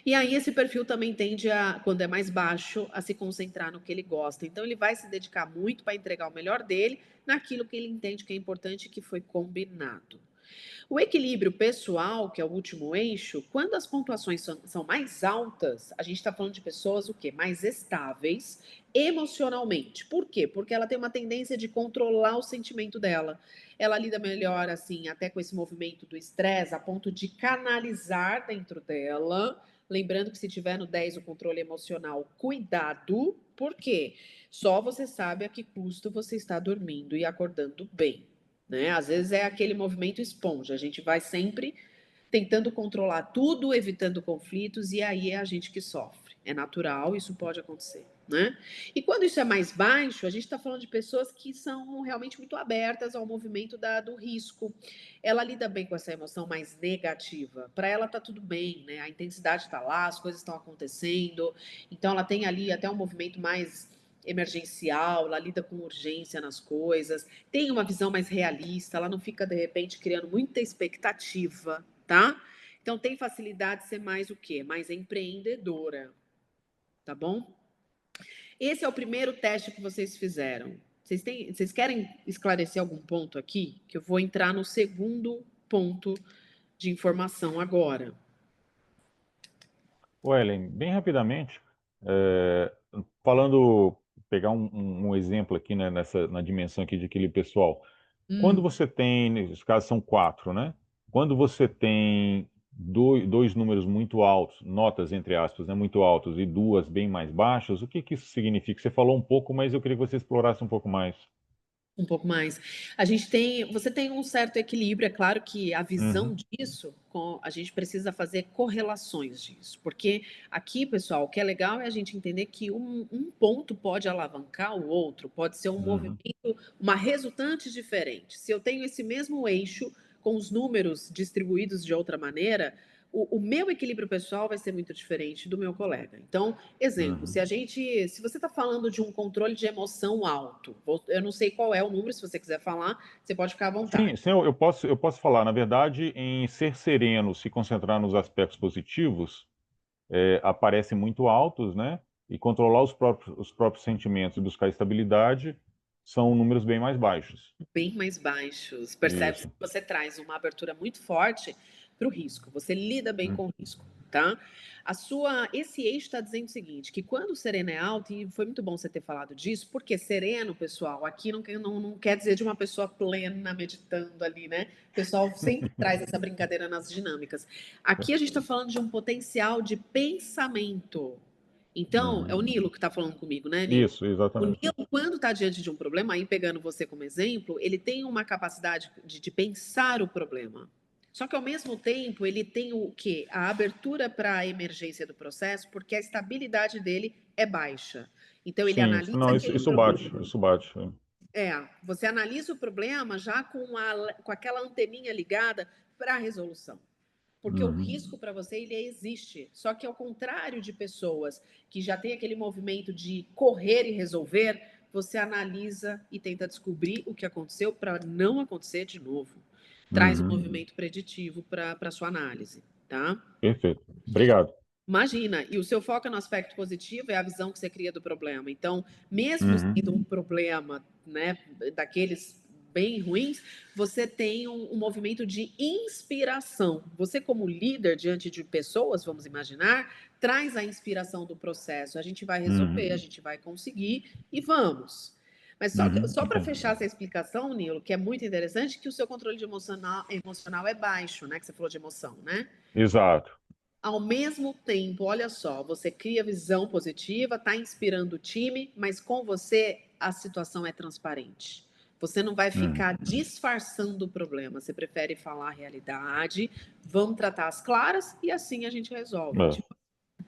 E aí esse perfil também tende a, quando é mais baixo, a se concentrar no que ele gosta. Então ele vai se dedicar muito para entregar o melhor dele naquilo que ele entende que é importante e que foi combinado. O equilíbrio pessoal, que é o último eixo, quando as pontuações são mais altas, a gente está falando de pessoas o quê? Mais estáveis emocionalmente. Por quê? Porque ela tem uma tendência de controlar o sentimento dela. Ela lida melhor, assim, até com esse movimento do estresse, a ponto de canalizar dentro dela. Lembrando que se tiver no 10 o controle emocional, cuidado. Por quê? Só você sabe a que custo você está dormindo e acordando bem. Né? Às vezes é aquele movimento esponja, a gente vai sempre tentando controlar tudo, evitando conflitos, e aí é a gente que sofre. É natural, isso pode acontecer. Né? E quando isso é mais baixo, a gente está falando de pessoas que são realmente muito abertas ao movimento do risco. Ela lida bem com essa emoção mais negativa. Para ela está tudo bem, né? A intensidade está lá, as coisas estão acontecendo. Então ela tem ali até um movimento mais emergencial, ela lida com urgência nas coisas, tem uma visão mais realista, ela não fica de repente criando muita expectativa, tá? Então tem facilidade de ser mais o quê? Mais empreendedora, tá bom? Esse é o primeiro teste que vocês fizeram. Vocês querem esclarecer algum ponto aqui? Que eu vou entrar no segundo ponto de informação agora. Ellen, bem rapidamente, falando pegar um exemplo aqui, né, na dimensão aqui de equilíbrio pessoal. Quando você tem, nesse caso são 4, né? Quando você tem dois números muito altos, notas entre aspas, né, muito altos, e 2 bem mais baixas, o que que isso significa? Você falou um pouco, mas eu queria que você explorasse um pouco mais. Um pouco mais. Você tem um certo equilíbrio, é claro que a visão disso, a gente precisa fazer correlações disso, porque aqui, pessoal, o que é legal é a gente entender que um ponto pode alavancar o outro, pode ser um movimento, uma resultante diferente. Se eu tenho esse mesmo eixo com os números distribuídos de outra maneira, o meu equilíbrio pessoal vai ser muito diferente do meu colega. Então, exemplo, se você está falando de um controle de emoção alto, eu não sei qual é o número, se você quiser falar, você pode ficar à vontade. Sim, eu posso falar. Na verdade, em ser sereno, se concentrar nos aspectos positivos, aparecem muito altos, né? E controlar os próprios sentimentos e buscar estabilidade são números bem mais baixos. Bem mais baixos. Percebe-se Isso. que você traz uma abertura muito forte para o risco. Você lida bem com o risco, tá? Esse eixo está dizendo o seguinte, que quando o sereno é alto, e foi muito bom você ter falado disso, porque sereno, pessoal, aqui não quer dizer de uma pessoa plena meditando ali, né? O pessoal sempre traz essa brincadeira nas dinâmicas. Aqui a gente está falando de um potencial de pensamento. Então, é o Nilo que está falando comigo, né, Nilo? Isso, O exatamente. Nilo, quando está diante de um problema, aí pegando você como exemplo, ele tem uma capacidade de pensar o problema. Só que, ao mesmo tempo, ele tem o quê? A abertura para a emergência do processo, porque a estabilidade dele é baixa. Então, ele Sim, analisa não, aquele isso problema. bate, isso bate. Você analisa o problema já com aquela anteninha ligada para a resolução. Porque o risco para você, ele existe. Só que ao contrário de pessoas que já têm aquele movimento de correr e resolver, você analisa e tenta descobrir o que aconteceu para não acontecer de novo. Traz um movimento preditivo para a sua análise, tá? Perfeito. Obrigado. Imagina, e o seu foco no aspecto positivo é a visão que você cria do problema. Então, mesmo sendo um problema, né, daqueles bem ruins, você tem um movimento de inspiração. Você, como líder diante de pessoas, vamos imaginar, traz a inspiração do processo. A gente vai resolver, a gente vai conseguir e vamos. Mas só para fechar essa explicação, Nilo, que é muito interessante, que o seu controle de emocional é baixo, né? Que você falou de emoção, né? Exato. Ao mesmo tempo, olha só, você cria visão positiva, está inspirando o time, mas com você a situação é transparente. Você não vai ficar disfarçando o problema, você prefere falar a realidade, vamos tratar as claras e assim a gente resolve.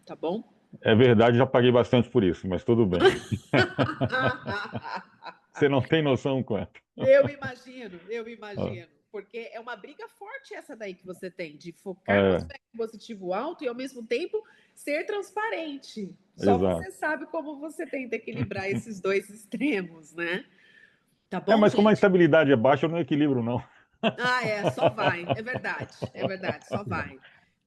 Tá bom? É verdade, já paguei bastante por isso, mas tudo bem. Você não tem noção quanto. Eu imagino. Porque é uma briga forte essa daí que você tem, de focar no aspecto positivo alto e, ao mesmo tempo, ser transparente. Só você sabe como você tenta equilibrar esses dois extremos, né? Tá bom, mas gente? como a estabilidade é baixa, eu não equilibro, não. Só vai. É verdade, só vai.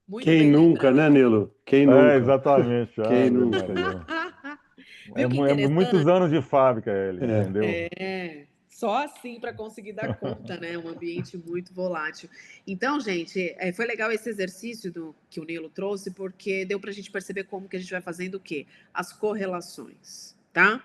Muito Quem bem nunca, lembrado. né, Nilo? Quem nunca? Exatamente. Quem nunca? Viu que É muitos interessante? anos de fábrica, entendeu? Só assim para conseguir dar conta, né? Um ambiente muito volátil. Então, gente, foi legal esse exercício que o Nilo trouxe, porque deu para a gente perceber como que a gente vai fazendo o quê? As correlações, tá?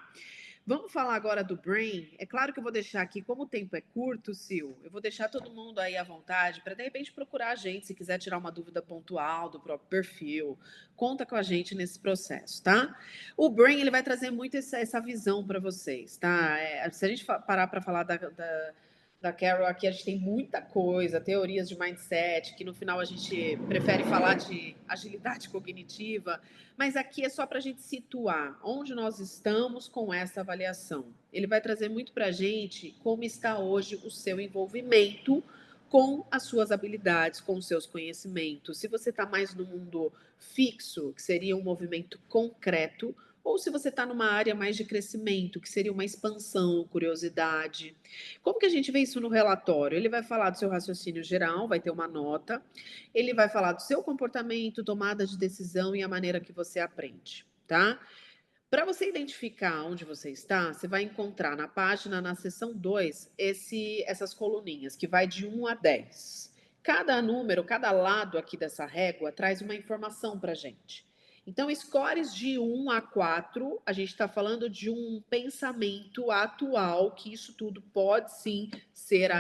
Vamos falar agora do Brain. É claro que eu vou deixar aqui, como o tempo é curto, Sil, eu vou deixar todo mundo aí à vontade para, de repente, procurar a gente, se quiser tirar uma dúvida pontual do próprio perfil. Conta com a gente nesse processo, tá? O Brain, ele vai trazer muito essa visão para vocês, tá? Se a gente parar para falar da Carol aqui, a gente tem muita coisa, teorias de mindset, que no final a gente prefere falar de agilidade cognitiva, mas aqui é só para a gente situar onde nós estamos com essa avaliação. Ele vai trazer muito para a gente como está hoje o seu envolvimento com as suas habilidades, com os seus conhecimentos. Se você está mais no mundo fixo, que seria um movimento concreto, ou se você está numa área mais de crescimento, que seria uma expansão, curiosidade. Como que a gente vê isso no relatório? Ele vai falar do seu raciocínio geral, vai ter uma nota, ele vai falar do seu comportamento, tomada de decisão e a maneira que você aprende, tá? Para você identificar onde você está, você vai encontrar na página, na seção 2, essas coluninhas, que vai de 1 a 10. Cada número, cada lado aqui dessa régua traz uma informação para a gente. Então, scores de 1 a 4, a gente está falando de um pensamento atual, que isso tudo pode sim ser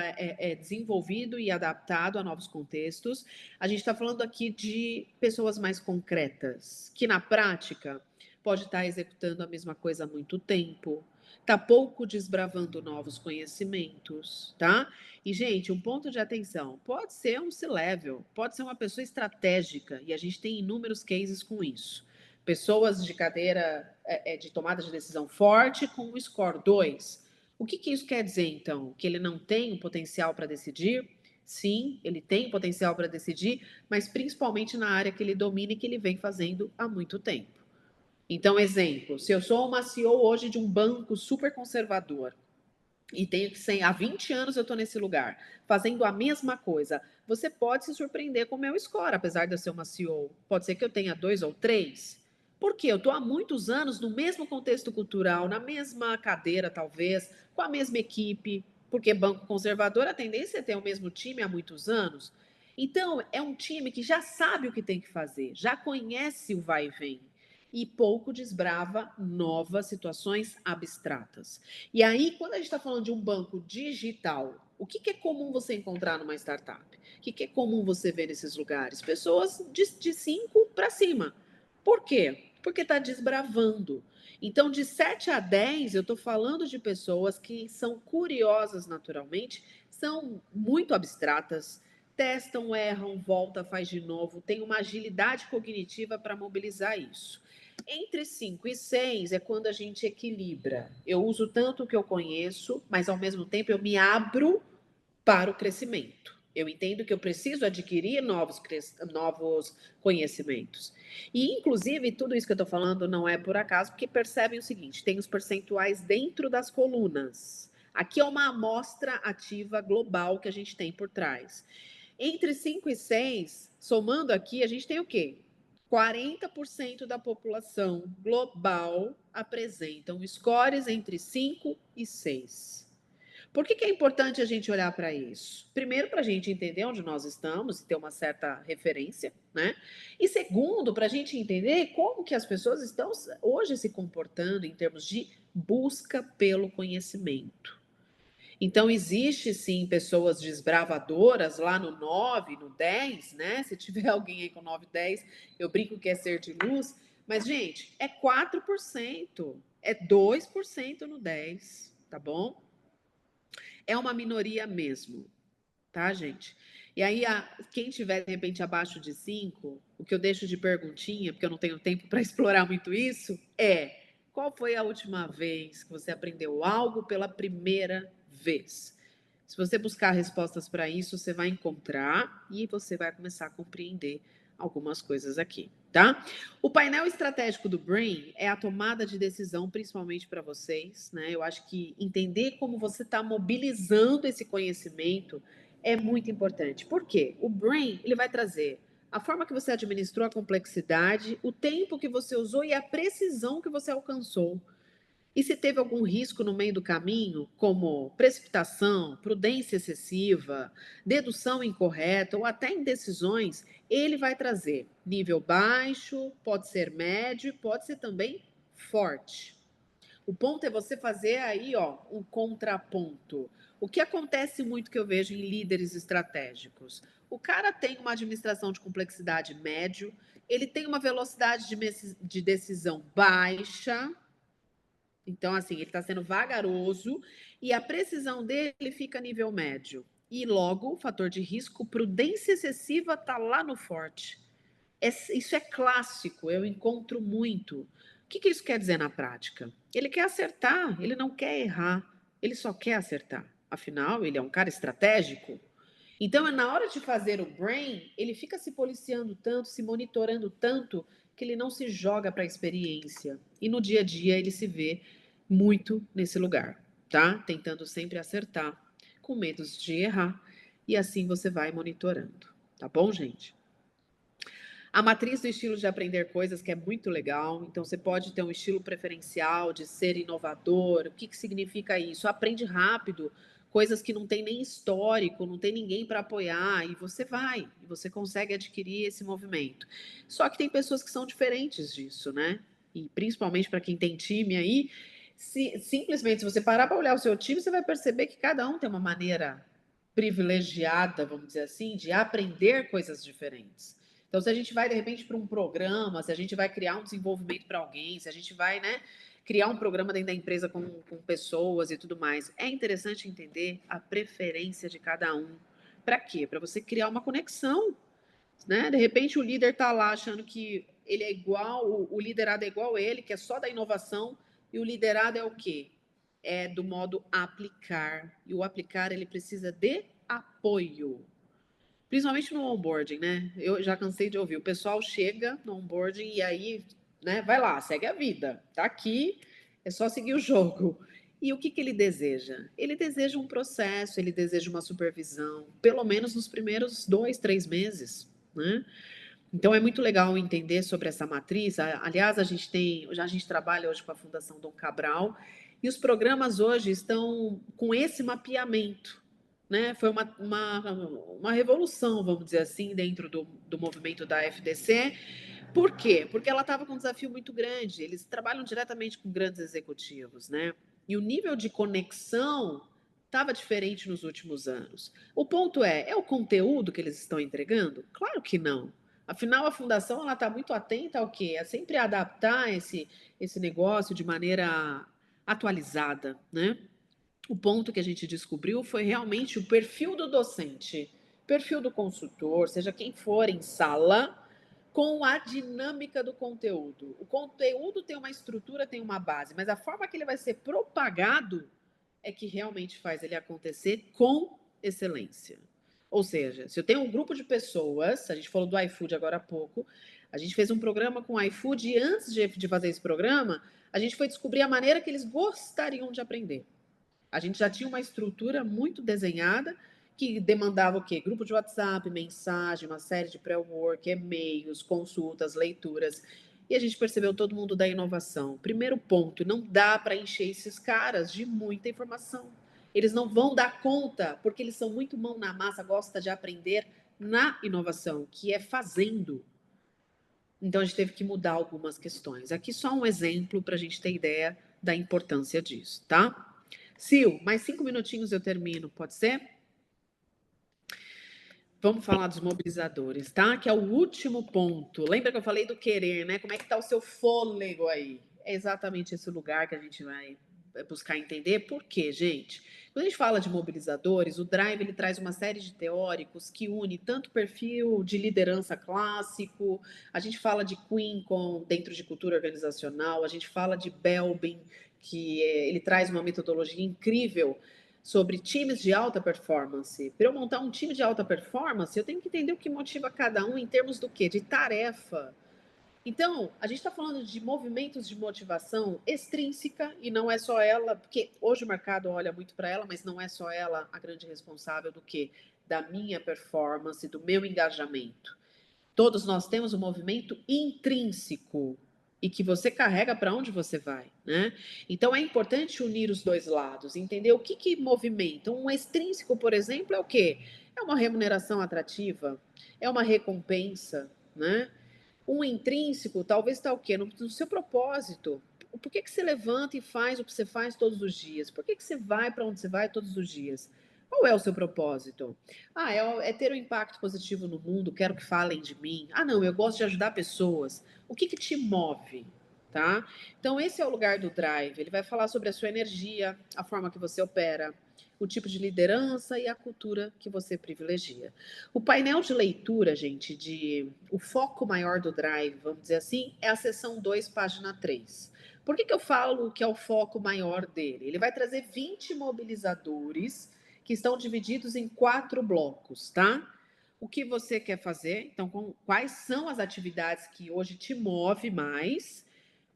desenvolvido e adaptado a novos contextos. A gente está falando aqui de pessoas mais concretas, que na prática pode estar executando a mesma coisa há muito tempo, está pouco desbravando novos conhecimentos, tá? E, gente, um ponto de atenção, pode ser um C-level, pode ser uma pessoa estratégica, e a gente tem inúmeros cases com isso. Pessoas de cadeira de tomada de decisão forte com um score 2. O que isso quer dizer, então? Que ele não tem um potencial para decidir? Sim, ele tem potencial para decidir, mas principalmente na área que ele domina e que ele vem fazendo há muito tempo. Então, exemplo, se eu sou uma CEO hoje de um banco super conservador, e tenho que ser, há 20 anos eu estou nesse lugar, fazendo a mesma coisa, você pode se surpreender com o meu score, apesar de eu ser uma CEO. Pode ser que eu tenha 2 ou 3. Por quê? Eu estou há muitos anos no mesmo contexto cultural, na mesma cadeira, talvez, com a mesma equipe, porque banco conservador, a tendência é ter o mesmo time há muitos anos. Então, é um time que já sabe o que tem que fazer, já conhece o vai e vem, e pouco desbrava novas situações abstratas. E aí, quando a gente está falando de um banco digital, o que é comum você encontrar numa startup? O que é comum você ver nesses lugares? Pessoas de 5 para cima. Por quê? Porque está desbravando. Então, de 7 a 10, eu estou falando de pessoas que são curiosas naturalmente, são muito abstratas, testam, erram, volta, faz de novo, tem uma agilidade cognitiva para mobilizar isso. Entre 5 e 6 é quando a gente equilibra. Eu uso tanto o que eu conheço, mas ao mesmo tempo eu me abro para o crescimento. Eu entendo que eu preciso adquirir novos conhecimentos. E, inclusive, tudo isso que eu estou falando não é por acaso, porque percebem o seguinte, tem os percentuais dentro das colunas. Aqui é uma amostra ativa global que a gente tem por trás. Entre 5 e 6, somando aqui, a gente tem o quê? 40% da população global apresentam scores entre 5 e 6. Por que é importante a gente olhar para isso? Primeiro, para a gente entender onde nós estamos e ter uma certa referência, né? E segundo, para a gente entender como que as pessoas estão hoje se comportando em termos de busca pelo conhecimento. Então, existe sim pessoas desbravadoras lá no 9, no 10, né? Se tiver alguém aí com 9, 10, eu brinco que é ser de luz. Mas, gente, é 4%, é 2% no 10, tá bom? É uma minoria mesmo, tá, gente? E aí, quem tiver, de repente, abaixo de 5, o que eu deixo de perguntinha, porque eu não tenho tempo para explorar muito isso, é: qual foi a última vez que você aprendeu algo pela primeira vez? Se você buscar respostas para isso, você vai encontrar e você vai começar a compreender algumas coisas aqui, tá? O painel estratégico do Brain é a tomada de decisão, principalmente para vocês, né? Eu acho que entender como você está mobilizando esse conhecimento é muito importante. Por quê? O Brain, ele vai trazer a forma que você administrou a complexidade, o tempo que você usou e a precisão que você alcançou. E se teve algum risco no meio do caminho, como precipitação, prudência excessiva, dedução incorreta ou até indecisões, ele vai trazer nível baixo, pode ser médio e pode ser também forte. O ponto é você fazer aí, ó, um contraponto. O que acontece muito que eu vejo em líderes estratégicos? O cara tem uma administração de complexidade médio, ele tem uma velocidade de decisão baixa. Então, assim, ele está sendo vagaroso e a precisão dele fica a nível médio. E logo, o fator de risco, prudência excessiva, está lá no forte. Isso é clássico, eu encontro muito. O que isso quer dizer na prática? Ele quer acertar, ele não quer errar, ele só quer acertar. Afinal, ele é um cara estratégico. Então, na hora de fazer o brain, ele fica se policiando tanto, se monitorando tanto, que ele não se joga para a experiência. E no dia a dia ele se vê muito nesse lugar, tá? Tentando sempre acertar, com medo de errar. E assim você vai monitorando, tá bom, gente? A matriz do estilo de aprender coisas, que é muito legal. Então, você pode ter um estilo preferencial de ser inovador. O que significa isso? Aprende rápido coisas que não tem nem histórico, não tem ninguém para apoiar, e você vai, e você consegue adquirir esse movimento. Só que tem pessoas que são diferentes disso, né? E principalmente para quem tem time aí, simplesmente se você parar para olhar o seu time, você vai perceber que cada um tem uma maneira privilegiada, vamos dizer assim, de aprender coisas diferentes. Então, se a gente vai, de repente, para um programa, se a gente vai criar um desenvolvimento para alguém, se a gente vai, né, criar um programa dentro da empresa com pessoas e tudo mais, é interessante entender a preferência de cada um. Para quê? Para você criar uma conexão, né? De repente, o líder está lá achando que ele é igual, o liderado é igual a ele, que é só da inovação, e o liderado é o quê? É do modo aplicar. E o aplicar, ele precisa de apoio. Principalmente no onboarding, né? Eu já cansei de ouvir. O pessoal chega no onboarding e aí, né, vai lá, segue a vida. Tá aqui, é só seguir o jogo. E o que ele deseja? Ele deseja um processo, ele deseja uma supervisão, pelo menos nos primeiros 2, 3 meses, né? Então é muito legal entender sobre essa matriz. Aliás, a gente trabalha hoje com a Fundação Dom Cabral, e os programas hoje estão com esse mapeamento, né? Foi uma revolução, vamos dizer assim, dentro do movimento da FDC. Por quê? Porque ela estava com um desafio muito grande. Eles trabalham diretamente com grandes executivos, né? E o nível de conexão estava diferente nos últimos anos. O ponto é o conteúdo que eles estão entregando? Claro que não. Afinal, a fundação está muito atenta ao quê? A sempre adaptar esse negócio de maneira atualizada, né? O ponto que a gente descobriu foi realmente o perfil do docente, perfil do consultor, seja quem for em sala, com a dinâmica do conteúdo. O conteúdo tem uma estrutura, tem uma base, mas a forma que ele vai ser propagado é que realmente faz ele acontecer com excelência. Ou seja, se eu tenho um grupo de pessoas, a gente falou do iFood agora há pouco, a gente fez um programa com o iFood e antes de fazer esse programa, a gente foi descobrir a maneira que eles gostariam de aprender. A gente já tinha uma estrutura muito desenhada que demandava o quê? Grupo de WhatsApp, mensagem, uma série de pré-work, e-mails, consultas, leituras. E a gente percebeu todo mundo da inovação. Primeiro ponto, não dá para encher esses caras de muita informação. Eles não vão dar conta, porque eles são muito mão na massa, gostam de aprender na inovação, que é fazendo. Então, a gente teve que mudar algumas questões. Aqui só um exemplo para a gente ter ideia da importância disso, tá? Sil, mais 5 minutinhos eu termino, pode ser? Vamos falar dos mobilizadores, tá? Que é o último ponto. Lembra que eu falei do querer, né? Como é que tá o seu fôlego aí? É exatamente esse lugar que a gente vai buscar entender. Por quê, gente? Quando a gente fala de mobilizadores, o Drive ele traz uma série de teóricos que une tanto perfil de liderança clássico, a gente fala de Queen dentro de cultura organizacional, a gente fala de Belbin, que ele traz uma metodologia incrível sobre times de alta performance. Para eu montar um time de alta performance, eu tenho que entender o que motiva cada um em termos do quê? De tarefa. Então, a gente está falando de movimentos de motivação extrínseca, e não é só ela, porque hoje o mercado olha muito para ela, mas não é só ela a grande responsável do quê? Da minha performance, do meu engajamento. Todos nós temos um movimento intrínseco e que você carrega para onde você vai, né? Então é importante unir os dois lados, entender o que movimenta. Um extrínseco, por exemplo, é o quê? É uma remuneração atrativa, é uma recompensa, né? Um intrínseco talvez está o quê? No seu propósito. Por que você levanta e faz o que você faz todos os dias? Por que você vai para onde você vai todos os dias? Qual é o seu propósito? É ter um impacto positivo no mundo, quero que falem de mim. Não, eu gosto de ajudar pessoas. O que te move? Tá? Então, esse é o lugar do Drive. Ele vai falar sobre a sua energia, a forma que você opera, o tipo de liderança e a cultura que você privilegia. O painel de leitura, gente, o foco maior do Drive, vamos dizer assim, é a seção 2, página 3. Por que eu falo que é o foco maior dele? Ele vai trazer 20 mobilizadores que estão divididos em 4 blocos, tá? O que você quer fazer? Então, quais são as atividades que hoje te move mais?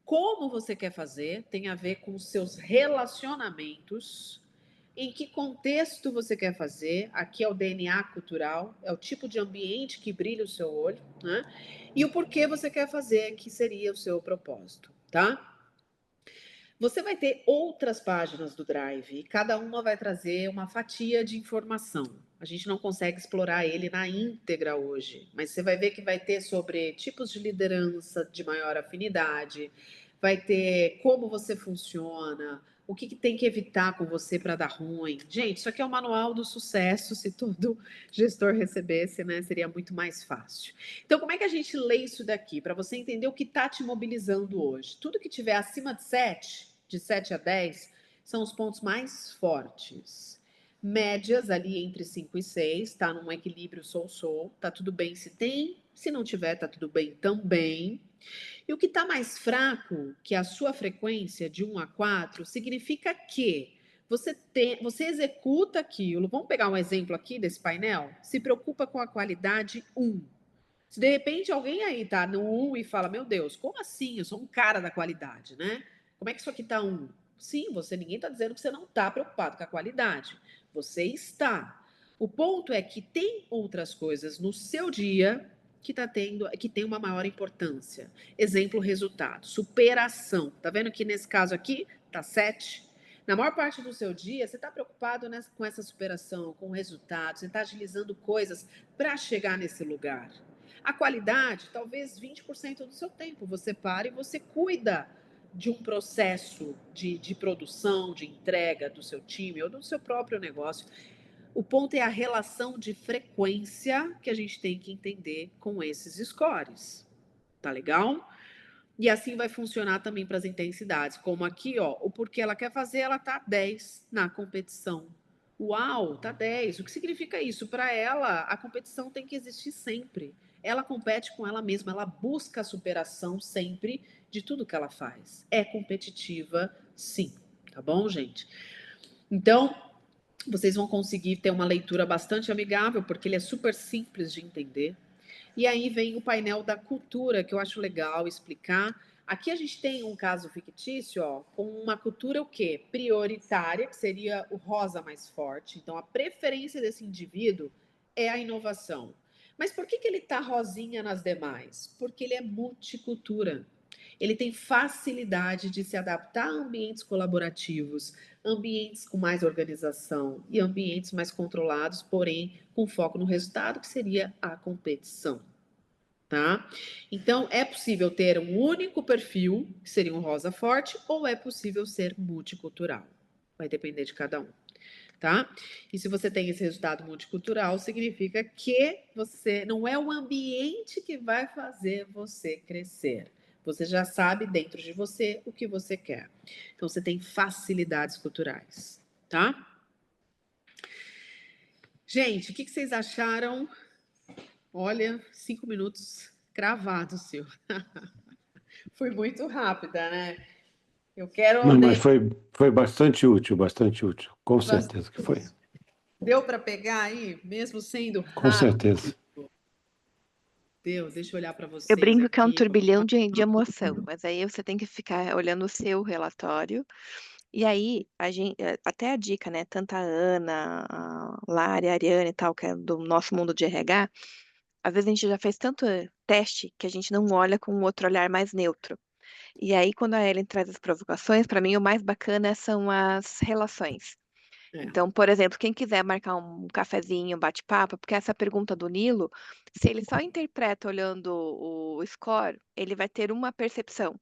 Como você quer fazer? Tem a ver com os seus relacionamentos. Em que contexto você quer fazer? Aqui é o DNA cultural, é o tipo de ambiente que brilha o seu olho, né? E o porquê você quer fazer, que seria o seu propósito, tá? Você vai ter outras páginas do Drive e cada uma vai trazer uma fatia de informação. A gente não consegue explorar ele na íntegra hoje, mas você vai ver que vai ter sobre tipos de liderança de maior afinidade, vai ter como você funciona, o que tem que evitar com você para dar ruim. Gente, isso aqui é o manual do sucesso. Se todo gestor recebesse, né, seria muito mais fácil. Então, como é que a gente lê isso daqui? Para você entender o que está te mobilizando hoje. Tudo que tiver acima de 7 a 10, são os pontos mais fortes. Médias ali entre 5 e 6, tá num equilíbrio sou-sou, tá tudo bem se tem, se não tiver, tá tudo bem também. E o que está mais fraco, que é a sua frequência de 1 a 4, significa que você executa aquilo. Vamos pegar um exemplo aqui desse painel? Se preocupa com a qualidade 1. Se de repente alguém aí tá no 1 e fala, meu Deus, como assim? Eu sou um cara da qualidade, né? Como é que isso aqui tá 1? Sim, ninguém está dizendo que você não está preocupado com a qualidade. Você está. O ponto é que tem outras coisas no seu dia que tem uma maior importância. Exemplo, resultado. Superação. Tá vendo que nesse caso aqui tá 7? Na maior parte do seu dia, você está preocupado com essa superação, com o resultado, você está agilizando coisas para chegar nesse lugar. A qualidade, talvez 20% do seu tempo. Você para e você cuida de um processo de produção, de entrega do seu time ou do seu próprio negócio. O ponto é a relação de frequência que a gente tem que entender com esses scores. Tá legal? E assim vai funcionar também para as intensidades. Como aqui, ó, o porquê ela quer fazer, ela tá 10 na competição. Uau, tá 10. O que significa isso? Para ela, a competição tem que existir sempre. Ela compete com ela mesma, ela busca a superação sempre de tudo que ela faz. É competitiva, sim. Tá bom, gente? Então, vocês vão conseguir ter uma leitura bastante amigável, porque ele é super simples de entender. E aí vem o painel da cultura, que eu acho legal explicar. Aqui a gente tem um caso fictício, ó, com uma cultura o quê? Prioritária, que seria o rosa mais forte. Então, a preferência desse indivíduo é a inovação. Mas por que ele está rosinha nas demais? Porque ele é multicultura. Ele tem facilidade de se adaptar a ambientes colaborativos, ambientes com mais organização e ambientes mais controlados, porém com foco no resultado, que seria a competição. Tá? Então, é possível ter um único perfil, que seria um rosa forte, ou é possível ser multicultural. Vai depender de cada um. Tá? E se você tem esse resultado multicultural, significa que você não é o ambiente que vai fazer você crescer. Você já sabe dentro de você o que você quer. Então, você tem facilidades culturais, tá? Gente, o que vocês acharam? Olha, 5 minutos cravados, Sil. Foi muito rápida, né? Eu quero... Não, mas foi bastante útil, com certeza que foi. Deu para pegar aí, mesmo sendo rápido? Com certeza. Deus, deixa eu olhar para vocês. Eu brinco que é um aqui. turbilhão de emoção, mas aí você tem que ficar olhando o seu relatório. E aí, até a dica, né? Tanto a Ana, a Lari, a Ariane e tal, que é do nosso mundo de RH, às vezes a gente já fez tanto teste que a gente não olha com um outro olhar mais neutro. E aí, quando a Ellen traz as provocações, para mim o mais bacana são as relações. Então, por exemplo, quem quiser marcar um cafezinho, um bate-papo, porque essa pergunta do Nilo, se ele só interpreta olhando o score, ele vai ter uma percepção.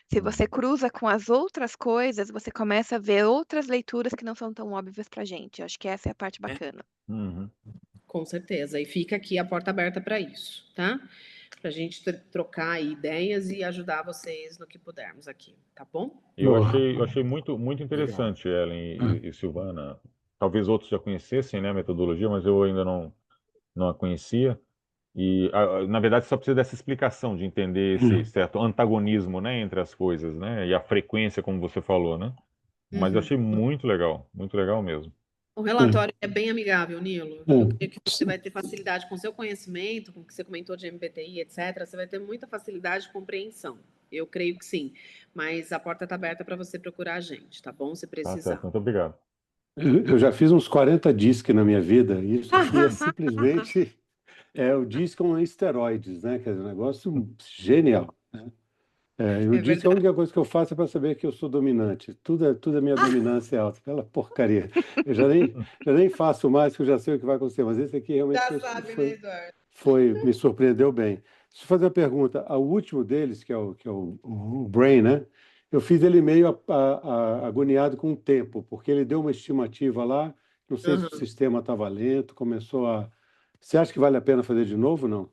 Se você cruza com as outras coisas, você começa a ver outras leituras que não são tão óbvias para a gente. Eu acho que essa é a parte bacana. Uhum. Com certeza. E fica aqui a porta aberta para isso, tá? Para a gente trocar ideias e ajudar vocês no que pudermos aqui, tá bom? Eu achei muito, muito interessante, Ellen e Silvana. Talvez outros já conhecessem, né, a metodologia, mas eu ainda não a conhecia. E, na verdade, só precisa dessa explicação de entender esse certo antagonismo, né, entre as coisas, né, e a frequência, como você falou, né? Mas eu achei muito legal mesmo. O relatório é bem amigável, Nilo. Eu creio que você vai ter facilidade com o seu conhecimento, com o que você comentou de MBTI, etc. Você vai ter muita facilidade de compreensão. Eu creio que sim. Mas a porta está aberta para você procurar a gente, tá bom? Se precisar. Tá certo, muito obrigado. Eu já fiz uns 40 DISC na minha vida, e isso aqui é simplesmente o DISC com esteroides, né? Que é um negócio genial, né? Eu É disse, a verdade. única coisa que eu faço é para saber que eu sou dominante. Tudo é minha dominância alta. Aquela porcaria. Eu já nem faço mais, que eu já sei o que vai acontecer. Mas esse aqui realmente Já sabe, né, Eduardo? me surpreendeu bem. Deixa eu fazer uma pergunta. O último deles, que é o Brain, né? Eu fiz ele meio agoniado com o tempo, porque ele deu uma estimativa lá, não sei se o Aham. sistema estava lento, começou a... Você acha que vale a pena fazer de novo, não?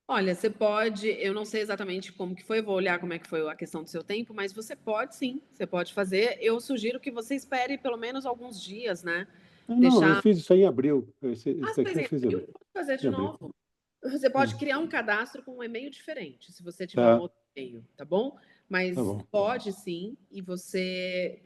Olha, você pode, eu não sei exatamente como que foi, vou olhar como é que foi a questão do seu tempo, mas você pode sim, você pode fazer. Eu sugiro que você espere pelo menos alguns dias, né? Não, eu Deixar. fiz isso aí em abril. Esse Ah, daqui mas eu em fiz em abril, abril. pode fazer Em de abril. novo. Você pode Hum, criar um cadastro com um e-mail diferente, se você tiver um Tá, outro e-mail, tá bom? Mas tá bom. pode sim, e você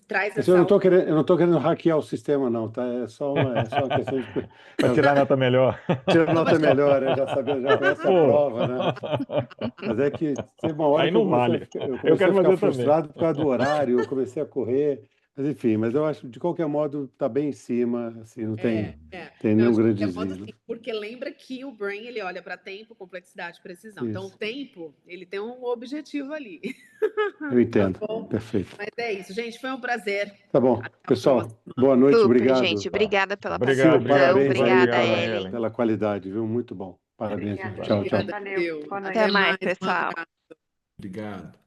traz Assim, eu não essa. tô querendo hackear o sistema, não, tá? É só uma questão de Para tirar nota melhor. tirar Só pra nota tirar. melhor, eu já sabia, já conhece a Pô, prova, né? Mas é que teve uma hora aí que eu não comecei a vale. ficar, eu Eu comecei a quero ficar fazer também. frustrado por causa do horário, eu comecei a correr, mas enfim, mas eu acho, de qualquer modo, tá bem em cima, assim, não tem É. Não, nenhum de grande qualquer modo, desvio. sim, porque lembra que o Brain, ele olha para tempo, complexidade e precisão. Então, o Isso, tempo, ele tem um objetivo ali. eu Tá entendo, bom? perfeito. Mas é isso, gente, foi um prazer. Tá bom, Até a próxima. pessoal, boa noite, Super, gente. obrigado. Tá. Obrigada pela Obrigado, Sil, obrigado, participação. parabéns Eduardo. aí Obrigada, Obrigado, Ellen. Ellen. pela qualidade, viu? Muito bom. Parabéns, Obrigada, tchau, gente. tchau. Obrigada, Valeu. Teu. Boa Até Até noite. mais, mais. Um pessoal. abraço. Obrigado.